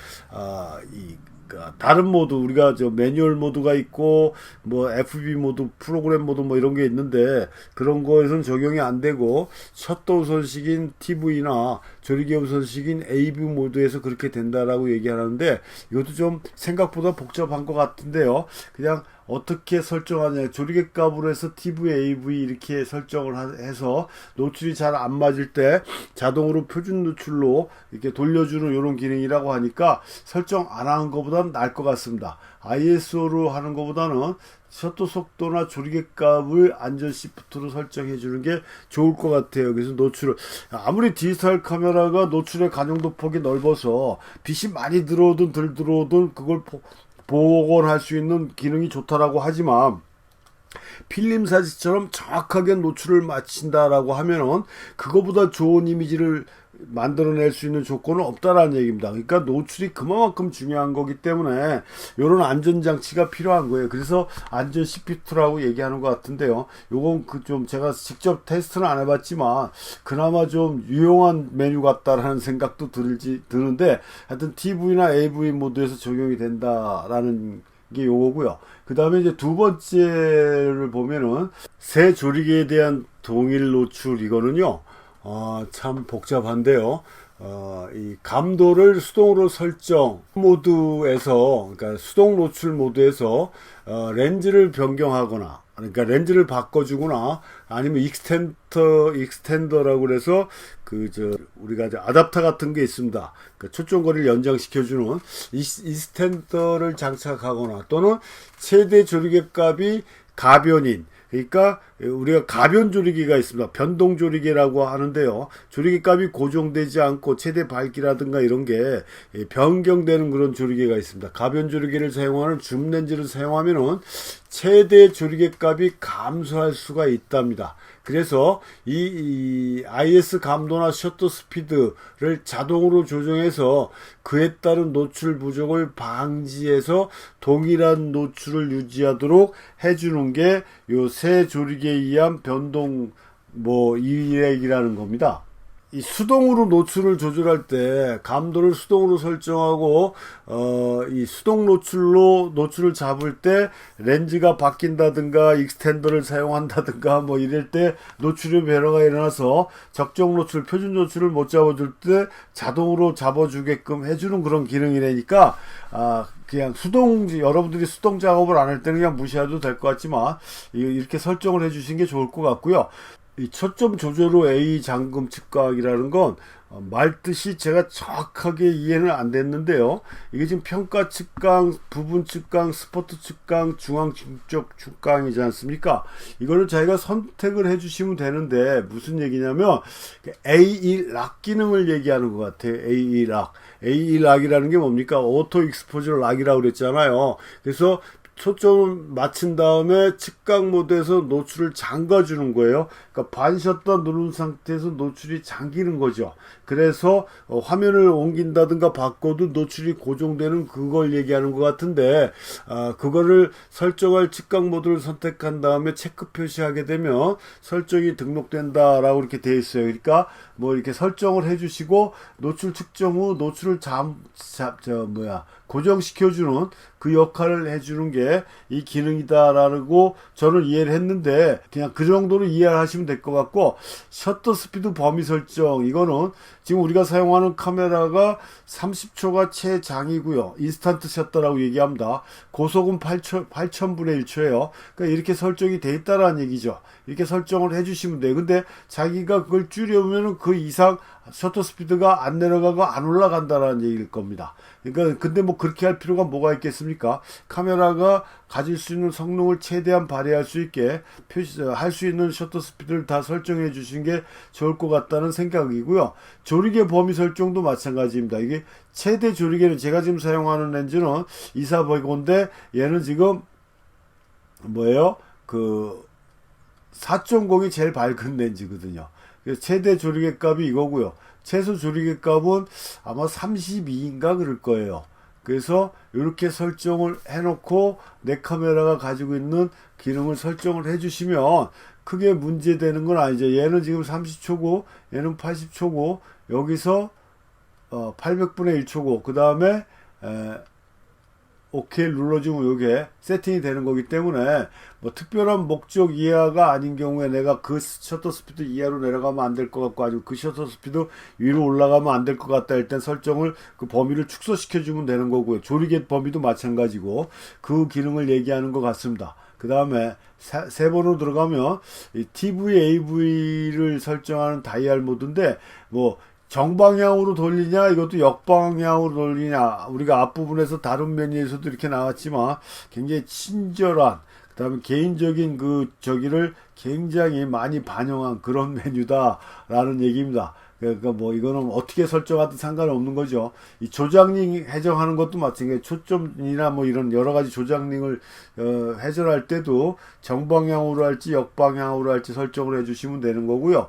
다른 모드, 우리가 매뉴얼 모드가 있고 뭐 FB 모드, 프로그램 모드 뭐 이런 게 있는데, 그런 거에서는 적용이 안 되고 셔터 우선식인 TV나 조리개 우선식인 AV 모드에서 그렇게 된다라고 얘기하는데, 이것도 좀 생각보다 복잡한 것 같은데요. 그냥 어떻게 설정하냐, 조리개 값으로 해서 TV, AV 이렇게 설정을 해서 노출이 잘 안 맞을 때 자동으로 표준 노출로 이렇게 돌려주는 이런 기능이라고 하니까 설정 안 하는 것보다는 나을 것 같습니다. ISO로 하는 것보다는 셔터 속도나 조리개 값을 안전 시프트로 설정해 주는 게 좋을 것 같아요. 그래서 노출을, 아무리 디지털 카메라가 노출의 가용도 폭이 넓어서 빛이 많이 들어오든 덜 들어오든 그걸 복원할 수 있는 기능이 좋다라고 하지만, 필름 사진처럼 정확하게 노출을 맞춘다라고 하면은 그거보다 좋은 이미지를 만들어낼 수 있는 조건은 없다라는 얘기입니다. 그러니까 노출이 그만큼 중요한 거기 때문에 이런 안전장치가 필요한 거예요. 그래서 안전 시프트라고 얘기하는 것 같은데요. 요건 좀 제가 직접 테스트는 안 해봤지만 그나마 좀 유용한 메뉴 같다라는 생각도 드는데, 하여튼 TV나 AV 모드에서 적용이 된다라는 게 요거고요. 그 다음에 이제 두 번째를 보면은 새 조리개에 대한 동일 노출, 이거는요 참 복잡한데요. 이 감도를 수동으로 설정 모드에서, 그러니까 수동 노출 모드에서 렌즈를 변경하거나, 그러니까 렌즈를 바꿔주거나, 아니면 익스텐더라고 그래서 우리가 아답터 같은 게 있습니다. 그러니까 초점거리를 연장시켜주는 익스텐더를 장착하거나, 또는 최대 조리개 값이 가변인, 그러니까 우리가 가변 조리개가 있습니다. 변동 조리개라고 하는데요. 조리개 값이 고정되지 않고 최대 밝기라든가 이런 게 변경되는 그런 조리개가 있습니다. 가변 조리개를 사용하는 줌 렌즈를 사용하면은 최대 조리개 값이 감소할 수가 있답니다. 그래서 이 IS 감도나 셔터 스피드를 자동으로 조정해서 그에 따른 노출 부족을 방지해서 동일한 노출을 유지하도록 해주는 게 요 새 조리개에 의한 변동 이렉이라는 겁니다. 이 수동으로 노출을 조절할 때 감도를 수동으로 설정하고 이 수동 노출로 노출을 잡을 때 렌즈가 바뀐다든가 익스텐더를 사용한다든가 이럴 때 노출의 변화가 일어나서 적정 노출, 표준 노출을 못 잡아줄 때 자동으로 잡아주게끔 해주는 그런 기능이라니까 그냥 여러분들이 수동 작업을 안 할 때는 그냥 무시해도 될 것 같지만 이렇게 설정을 해주신 게 좋을 것 같고요. 이 초점 조절 후 A 잠금 측각이라는 건 말뜻이 제가 정확하게 이해는 안 됐는데요. 이게 지금 평가 측강, 부분 측강, 스포트 측강, 중앙 중적 측강이지 않습니까? 이거를 자기가 선택을 해주시면 되는데 무슨 얘기냐면 AE 락 기능을 얘기하는 것 같아요. AE 락. AE 락이라는 게 뭡니까? 오토 익스포저 락이라고 그랬잖아요. 그래서 초점을 맞춘 다음에 측각 모드에서 노출을 잠가주는 거예요. 그러니까 반셔터 누른 상태에서 노출이 잠기는 거죠. 그래서 화면을 옮긴다든가 바꿔도 노출이 고정되는 그걸 얘기하는 것 같은데 그거를 설정할 측각 모드를 선택한 다음에 체크 표시하게 되면 설정이 등록된다라고 이렇게 되어 있어요. 그러니까 이렇게 설정을 해주시고 노출 측정 후 노출을 고정시켜주는 그 역할을 해주는 게 이 기능이다라고 저는 이해를 했는데 그냥 그 정도로 이해를 하시면 될 것 같고 셔터 스피드 범위 설정 이거는 지금 우리가 사용하는 카메라가 30초가 최장이고요. 인스턴트 셔터라고 얘기합니다. 고속은 8000분의 1초예요. 그러니까 이렇게 설정이 돼 있다라는 얘기죠. 이렇게 설정을 해주시면 돼요. 근데 자기가 그걸 줄여보면 그 이상 셔터 스피드가 안 내려가고 안 올라간다라는 얘기일 겁니다. 그러니까 근데 그렇게 할 필요가 뭐가 있겠습니까? 카메라가 가질 수 있는 성능을 최대한 발휘할 수 있게 할 수 있는 셔터 스피드를 다 설정해 주신 게 좋을 것 같다는 생각이고요. 조리개 범위 설정도 마찬가지입니다. 이게 최대 조리개는 제가 지금 사용하는 렌즈는 2400인데 얘는 지금 4.0이 제일 밝은 렌즈거든요. 그래서 최대 조리개 값이 이거고요. 최소 조리개 값은 아마 32인가 그럴 거예요. 그래서 이렇게 설정을 해놓고 내 카메라가 가지고 있는 기능을 설정을 해주시면 크게 문제되는 건 아니죠. 얘는 지금 30초고 얘는 80초고 여기서 800분의 1초고 그 다음에 오케이 눌러주면 이게 세팅이 되는 거기 때문에 특별한 목적 이하가 아닌 경우에 내가 그 셔터 스피드 이하로 내려가면 안 될 것 같고 아니면 그 셔터 스피드 위로 올라가면 안 될 것 같다 할 땐 설정을 그 범위를 축소시켜 주면 되는 거고요. 조리개 범위도 마찬가지고 그 기능을 얘기하는 것 같습니다. 그 다음에 세 번으로 들어가면 이 TV, AV를 설정하는 다이얼 모드인데 정방향으로 돌리냐 이것도 역방향으로 돌리냐 우리가 앞부분에서 다른 메뉴에서도 이렇게 나왔지만 굉장히 친절한 그 다음에 개인적인 저기를 굉장히 많이 반영한 그런 메뉴다라는 얘기입니다. 그러니까 이거는 어떻게 설정하든 상관이 없는 거죠. 이 조작링 해정하는 것도 마찬가지. 초점이나 이런 여러 가지 조작링을 해설할 때도 정방향으로 할지 역방향으로 할지 설정을 해주시면 되는 거고요.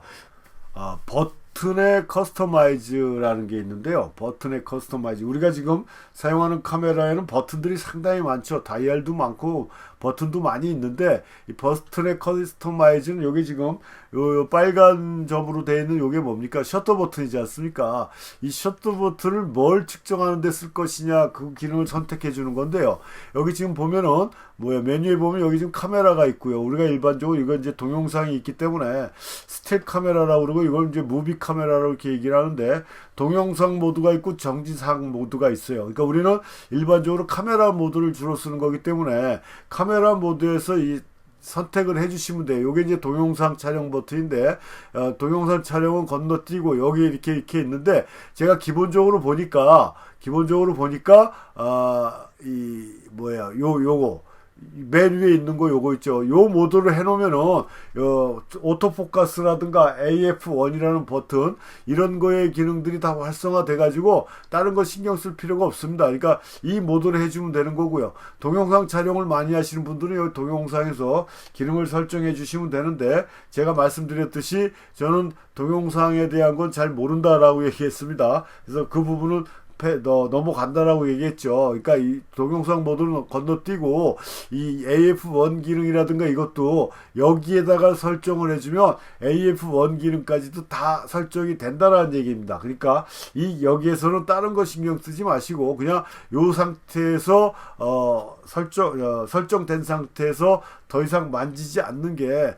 버튼의 커스터마이즈라는 게 있는데요. 버튼의 커스터마이즈. 우리가 지금 사용하는 카메라에는 버튼들이 상당히 많죠. 다이얼도 많고 버튼도 많이 있는데 이 버튼의 커스터마이즈는 여기 지금 요 빨간 점으로 되어 있는 요게 뭡니까? 셔터 버튼이지 않습니까? 이 셔터 버튼을 뭘 측정하는 데 쓸 것이냐 그 기능을 선택해 주는 건데요. 여기 지금 보면은 메뉴에 보면 여기 지금 카메라가 있고요. 우리가 일반적으로 이건 이제 동영상이 있기 때문에 스틸 카메라라고 그러고 이걸 이제 무비 카메라라고 이렇게 얘기를 하는데 동영상 모드가 있고 정지상 모드가 있어요. 그러니까 우리는 일반적으로 카메라 모드를 주로 쓰는 거기 때문에 카메라 모드에서 이 선택을 해주시면 돼요. 이게 이제 동영상 촬영 버튼인데 동영상 촬영은 건너뛰고 여기 이렇게 있는데 제가 기본적으로 보니까 요거 맨 위에 있는 거 요거 있죠. 요 모드를 해놓으면은 오토포커스라든가 AF1이라는 버튼 이런 거의 기능들이 다 활성화돼 가지고 다른 거 신경 쓸 필요가 없습니다. 그러니까 이 모드를 해주면 되는 거고요. 동영상 촬영을 많이 하시는 분들은 여기 동영상에서 기능을 설정해 주시면 되는데, 제가 말씀드렸듯이 저는 동영상에 대한 건 잘 모른다라고 얘기했습니다. 그래서 그 부분은 넘어간다라고 얘기했죠. 그러니까 이 동영상 모드는 건너뛰고 이 AF1 기능이라든가 이것도 여기에다가 설정을 해주면 AF1 기능까지도 다 설정이 된다라는 얘기입니다. 그러니까 여기에서는 다른 거 신경 쓰지 마시고 그냥 요 상태에서 설정된 상태에서 더 이상 만지지 않는 게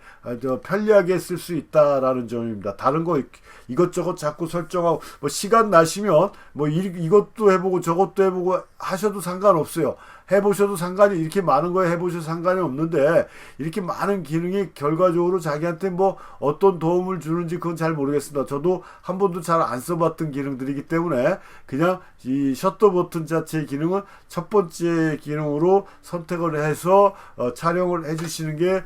편리하게 쓸 수 있다라는 점입니다. 다른 거 이것저것 자꾸 설정하고 뭐 시간 나시면 뭐 이것도 해보고 저것도 해보고 하셔도 상관없어요. 해보셔도 상관이, 이렇게 많은 거에 해보셔도 상관이 없는데, 이렇게 많은 기능이 결과적으로 자기한테 뭐 어떤 도움을 주는지 그건 잘 모르겠습니다. 저도 한 번도 잘 안 써봤던 기능들이기 때문에 그냥 이 셔터 버튼 자체의 기능은 첫 번째 기능으로 선택을 해서 촬영을 해주시는 게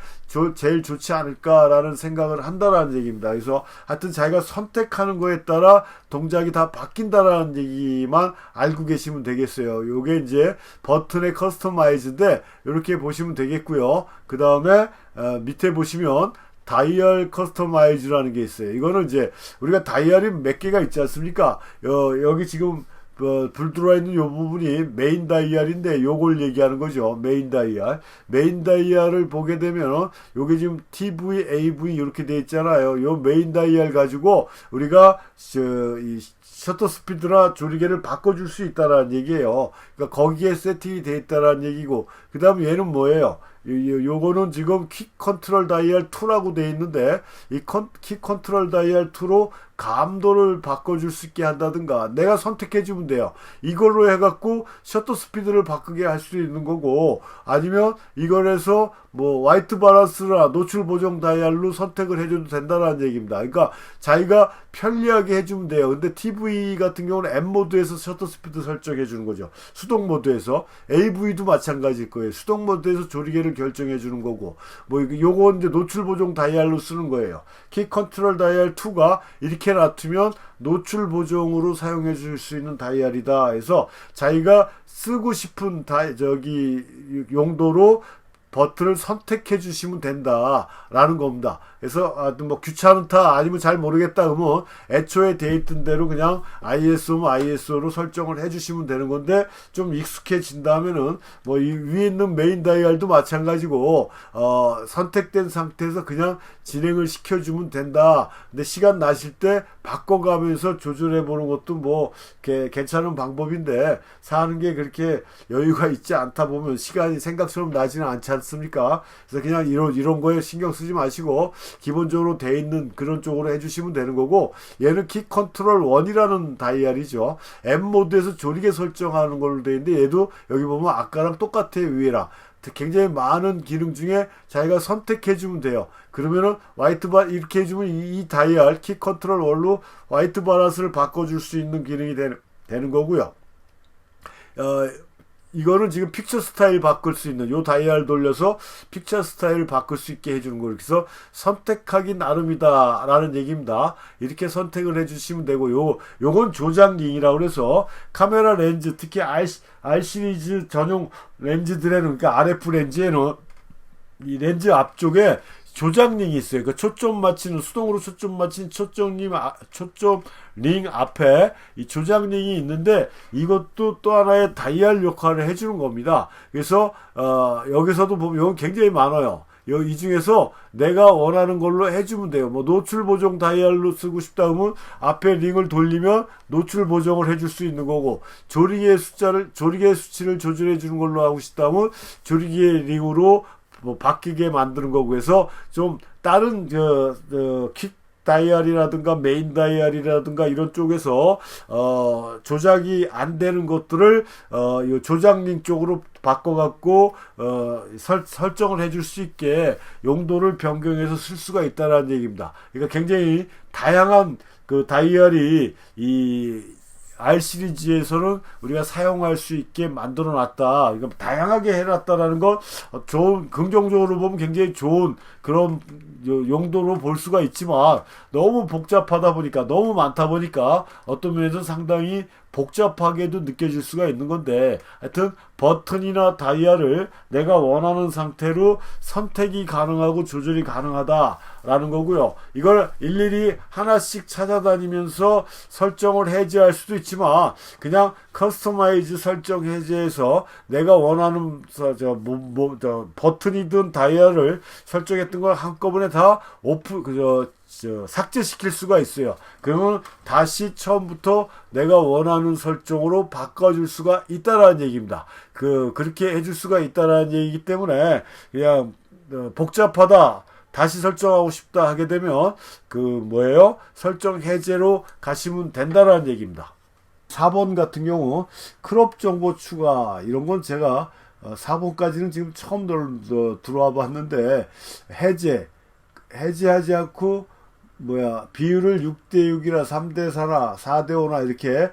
제일 좋지 않을까라는 생각을 한다라는 얘기입니다. 그래서 하여튼 자기가 선택하는 거에 따라 동작이 다 바뀐다라는 얘기만 알고 계시면 되겠어요. 요게 이제 버튼의 커스터마이즈인데 이렇게 보시면 되겠고요. 그 다음에 밑에 보시면 다이얼 커스터마이즈라는 게 있어요. 이거는 이제 우리가 다이얼이 몇 개가 있지 않습니까? 여기 지금 불 들어와 있는 요 부분이 메인 다이얼인데 요걸 얘기하는 거죠. 메인 다이얼. 메인 다이얼을 보게 되면 요게 지금 TV, AV 이렇게 돼 있잖아요. 요 메인 다이얼 가지고 우리가 이 셔터 스피드나 조리개를 바꿔줄 수 있다라는 얘기예요. 그러니까 거기에 세팅이 돼 있다라는 얘기고, 그 다음에 얘는 뭐예요? 요거는 지금 킥 컨트롤 다이얼 2라고 돼 있는데, 이 킥 컨트롤 다이얼 2로 감도를 바꿔줄 수 있게 한다든가 내가 선택해주면 돼요. 이걸로 해갖고 셔터 스피드를 바꾸게 할 수 있는 거고, 아니면 이걸 해서 뭐 화이트 바란스나 노출 보정 다이얼로 선택을 해줘도 된다는 얘기입니다. 그러니까 자기가 편리하게 해주면 돼요. 근데 TV 같은 경우는 M 모드에서 셔터 스피드 설정해 주는 거죠. 수동 모드에서. AV도 마찬가지일 거예요. 수동 모드에서 조리개를 결정해 주는 거고, 뭐 요거 이제 노출 보정 다이얼로 쓰는 거예요. 킥 컨트롤 다이얼 2가 이렇게 놔두면 노출 보정으로 사용해 줄 수 있는 다이얼이다 해서 자기가 쓰고 싶은 용도로 버튼을 선택해 주시면 된다라는 겁니다. 그래서 뭐 귀찮다 아니면 잘 모르겠다 그러면 애초에 돼 있던 대로 그냥 ISO면 ISO로 설정을 해 주시면 되는 건데, 좀 익숙해진다면은 뭐 이 위에 있는 메인 다이얼도 마찬가지고 선택된 상태에서 그냥 진행을 시켜주면 된다. 근데 시간 나실 때 바꿔가면서 조절해 보는 것도 뭐 괜찮은 방법인데, 사는 게 그렇게 여유가 있지 않다 보면 시간이 생각처럼 나지는 않지 않습니까? 그래서 그냥 이런 거에 신경 쓰지 마시고 기본적으로 돼 있는 그런 쪽으로 해주시면 되는 거고, 얘는 킥 컨트롤 1이라는 다이얼이죠. M 모드에서 조리개 설정하는 걸로 돼 있는데, 얘도 여기 보면 아까랑 똑같아요. 위에랑 굉장히 많은 기능 중에 자기가 선택해주면 돼요. 그러면은 이렇게 해주면 이 다이얼 킥 컨트롤 1로 화이트 바란스를 바꿔줄 수 있는 기능이 되는 거고요. 이거는 지금 픽처 스타일 바꿀 수 있는, 요 다이얼 돌려서 픽처 스타일을 바꿀 수 있게 해주는 거예요. 그래서 선택하기 나름이다 라는 얘기입니다. 이렇게 선택을 해주시면 되고, 요건 조작링이라고 그래서 카메라 렌즈, 특히 R 시리즈 전용 렌즈들에는, 그러니까 RF 렌즈에는 이 렌즈 앞쪽에 조작링이 있어요. 그 초점 맞추는, 수동으로 초점 맞추는 초점링 앞에 이 조작링이 있는데, 이것도 또 하나의 다이얼 역할을 해주는 겁니다. 그래서 여기서도 보면 이건 굉장히 많아요. 이 중에서 내가 원하는 걸로 해주면 돼요. 뭐 노출 보정 다이얼로 쓰고 싶다 하면 앞에 링을 돌리면 노출 보정을 해줄 수 있는 거고, 조리개 수치를 조절해 주는 걸로 하고 싶다 하면 조리개 링으로 뭐 바뀌게 만드는 거고 해서, 좀 다른 킥 다이얼이라든가 메인 다이얼이라든가 이런 쪽에서 조작이 안 되는 것들을 이 조작링 쪽으로 바꿔갖고 설정을 해줄 수 있게 용도를 변경해서 쓸 수가 있다는 얘기입니다. 그러니까 굉장히 다양한 그 다이얼이 이 R 시리즈에서는 우리가 사용할 수 있게 만들어 놨다. 이거 다양하게 해놨다라는 건 좋은, 긍정적으로 보면 굉장히 좋은 그런 용도로 볼 수가 있지만, 너무 복잡하다 보니까, 너무 많다 보니까 어떤 면에서 상당히 복잡하게도 느껴질 수가 있는 건데, 하여튼 버튼이나 다이얼을 내가 원하는 상태로 선택이 가능하고 조절이 가능하다라는 거고요. 이걸 일일이 하나씩 찾아다니면서 설정을 해제할 수도 있지만, 그냥 커스터마이즈 설정 해제해서 내가 원하는 버튼이든 다이얼을 설정했던 걸 한꺼번에 다 삭제시킬 수가 있어요. 그러면 다시 처음부터 내가 원하는 설정으로 바꿔줄 수가 있다라는 얘기입니다. 그렇게 해줄 수가 있다라는 얘기이기 때문에, 그냥 복잡하다, 다시 설정하고 싶다 하게 되면 설정 해제로 가시면 된다라는 얘기입니다. 4번 같은 경우 크롭 정보 추가, 이런 건 제가 4번까지는 지금 처음 들어와 봤는데, 해제하지 않고 비율을 6대6이나 3대4나 4대5나 이렇게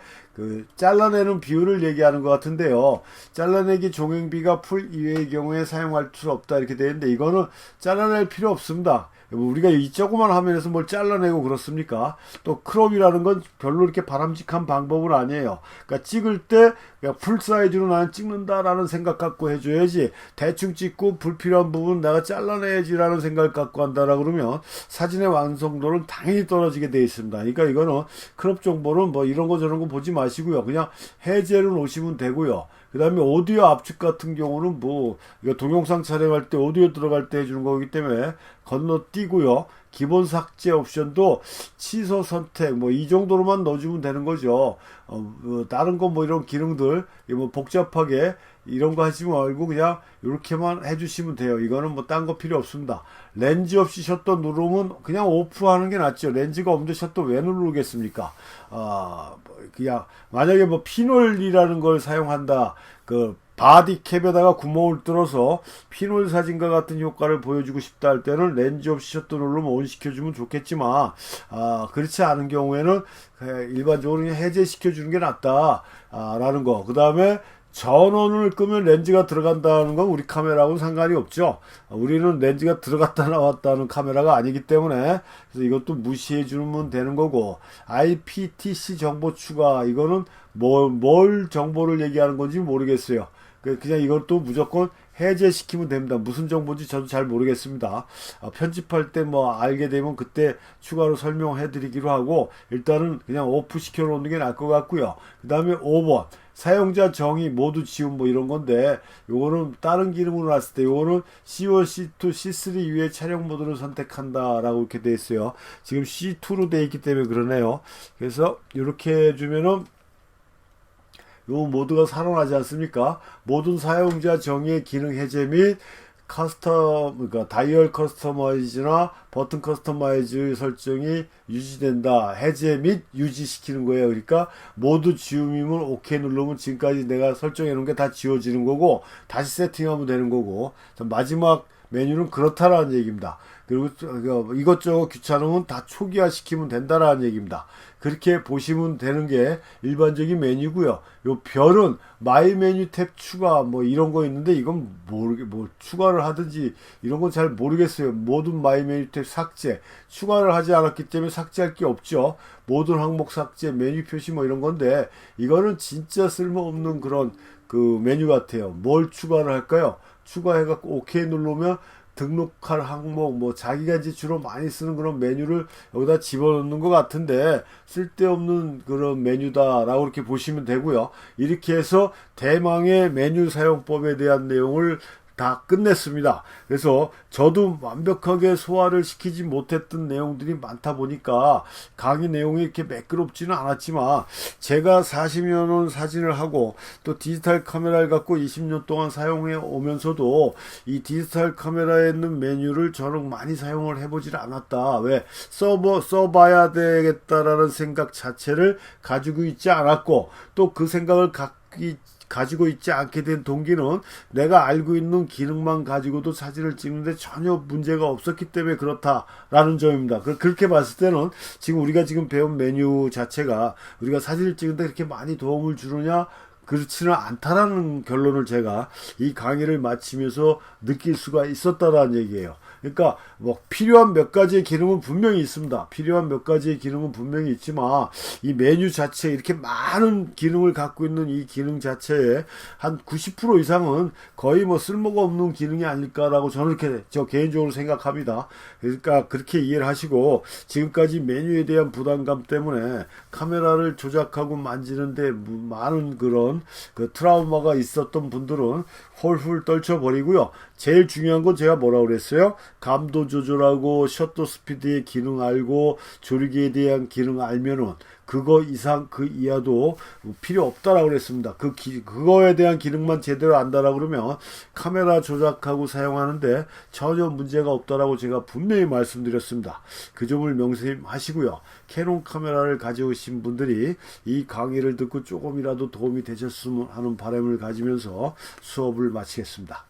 잘라내는 비율을 얘기하는 것 같은데요. 잘라내기 종횡비가 풀 이외의 경우에 사용할 수 없다 이렇게 되어 있는데, 이거는 잘라낼 필요 없습니다. 우리가 이 조그만 화면에서 뭘 잘라내고 그렇습니까? 또 크롭이라는 건 별로 이렇게 바람직한 방법은 아니에요. 그러니까 찍을 때 풀 사이즈로 나는 찍는다라는 생각 갖고 해줘야지, 대충 찍고 불필요한 부분 내가 잘라내야지라는 생각 갖고 한다라 그러면 사진의 완성도는 당연히 떨어지게 되어 있습니다. 그러니까 이거는 크롭 정보는 이런 거 저런 거 보지 마시고요. 그냥 해제를 놓으시면 되고요. 그 다음에 오디오 압축 같은 경우는 이거 동영상 촬영할 때 오디오 들어갈 때 해주는 거기 때문에 건너뛰고요. 기본 삭제 옵션도 취소 선택 이 정도로만 넣어주면 되는 거죠. 다른 거 이런 기능들 복잡하게 이런 거 하지 말고 그냥 이렇게만 해주시면 돼요. 이거는 딴 거 필요 없습니다. 렌즈 없이 셔터 누르면 그냥 오프하는 게 낫죠. 렌즈가 없는데 셔터 왜 누르겠습니까? 그냥 만약에 피놀이라는 걸 사용한다, 바디캡에다가 구멍을 뚫어서 피놀 사진과 같은 효과를 보여주고 싶다 할 때는 렌즈 없이 셔터 누르면 온 시켜주면 좋겠지만, 그렇지 않은 경우에는 일반적으로 그냥 해제시켜주는 게 낫다 라는 거. 그 다음에 전원을 끄면 렌즈가 들어간다는 건 우리 카메라하고는 상관이 없죠. 우리는 렌즈가 들어갔다 나왔다는 카메라가 아니기 때문에, 그래서 이것도 무시해 주면 되는 거고, IPTC 정보 추가, 이거는 뭘 정보를 얘기하는 건지 모르겠어요. 그냥 이것도 무조건 해제시키면 됩니다. 무슨 정보인지 저도 잘 모르겠습니다. 편집할 때 알게 되면 그때 추가로 설명해 드리기로 하고, 일단은 그냥 오프 시켜 놓는 게 나을 것 같고요. 그 다음에 5번 사용자 정의 모두 지움 이런 건데, 요거는 다른 기능으로 놨을 때 요거는 C1, C2, C3 이후에 촬영 모드를 선택한다 라고 이렇게 돼 있어요. 지금 C2로 돼 있기 때문에 그러네요. 그래서 이렇게 해주면은 요 모드가 살아나지 않습니까? 모든 사용자 정의의 기능 해제 및 그러니까 다이얼 커스터마이즈나 버튼 커스터마이즈 설정이 유지된다. 해제 및 유지시키는 거예요. 그러니까 모두 지움이면 오케이 누르면 지금까지 내가 설정해 놓은 게 다 지워지는 거고, 다시 세팅하면 되는 거고, 마지막 메뉴는 그렇다라는 얘기입니다. 그리고 이것저것 귀찮으면 다 초기화 시키면 된다라는 얘기입니다. 그렇게 보시면 되는 게 일반적인 메뉴고요. 요 별은 마이 메뉴 탭 추가 이런 거 있는데, 이건 추가를 하든지 이런 건 잘 모르겠어요. 모든 마이 메뉴 탭 삭제, 추가를 하지 않았기 때문에 삭제할 게 없죠. 모든 항목 삭제, 메뉴 표시 이런 건데, 이거는 진짜 쓸모없는 그런 메뉴 같아요. 뭘 추가를 할까요? 추가해갖고 오케이 누르면 등록할 항목 자기가 이제 주로 많이 쓰는 그런 메뉴를 여기다 집어넣는 것 같은데, 쓸데없는 그런 메뉴다라고 이렇게 보시면 되고요. 이렇게 해서 대망의 메뉴 사용법에 대한 내용을 다 끝냈습니다. 그래서 저도 완벽하게 소화를 시키지 못했던 내용들이 많다 보니까 강의 내용이 이렇게 매끄럽지는 않았지만, 제가 40여 년 사진을 하고 또 디지털 카메라를 갖고 20년 동안 사용해 오면서도 이 디지털 카메라에 있는 메뉴를 저는 많이 사용을 해보질 않았다. 왜? 써봐야 되겠다라는 생각 자체를 가지고 있지 않았고, 또 그 생각을 가지고 있지 않게 된 동기는 내가 알고 있는 기능만 가지고도 사진을 찍는데 전혀 문제가 없었기 때문에 그렇다라는 점입니다. 그렇게 봤을 때는 지금 우리가 지금 배운 메뉴 자체가 우리가 사진을 찍는데 그렇게 많이 도움을 주느냐? 그렇지는 않다라는 결론을 제가 이 강의를 마치면서 느낄 수가 있었다라는 얘기예요. 그러니까 뭐 필요한 몇 가지의 기능은 분명히 있습니다. 필요한 몇 가지의 기능은 분명히 있지만 이 메뉴 자체에 이렇게 많은 기능을 갖고 있는 이 기능 자체에 한 90% 이상은 거의 뭐 쓸모가 없는 기능이 아닐까라고 저는 이렇게 저 개인적으로 생각합니다. 그러니까 그렇게 이해를 하시고 지금까지 메뉴에 대한 부담감 때문에 카메라를 조작하고 만지는데 많은 그런 그 트라우마가 있었던 분들은 홀훌 떨쳐버리고요. 제일 중요한 건 제가 뭐라고 그랬어요? 감도 조절하고 셔터 스피드의 기능 알고 조리기에 대한 기능 알면은 그거 이상 그 이하도 필요 없다라고 그랬습니다. 그거에 대한 기능만 제대로 안다라고 그러면 카메라 조작하고 사용하는데 전혀 문제가 없다라고 제가 분명히 말씀드렸습니다. 그 점을 명심하시고요. 캐논 카메라를 가져오신 분들이 이 강의를 듣고 조금이라도 도움이 되셨으면 하는 바람을 가지면서 수업을 마치겠습니다.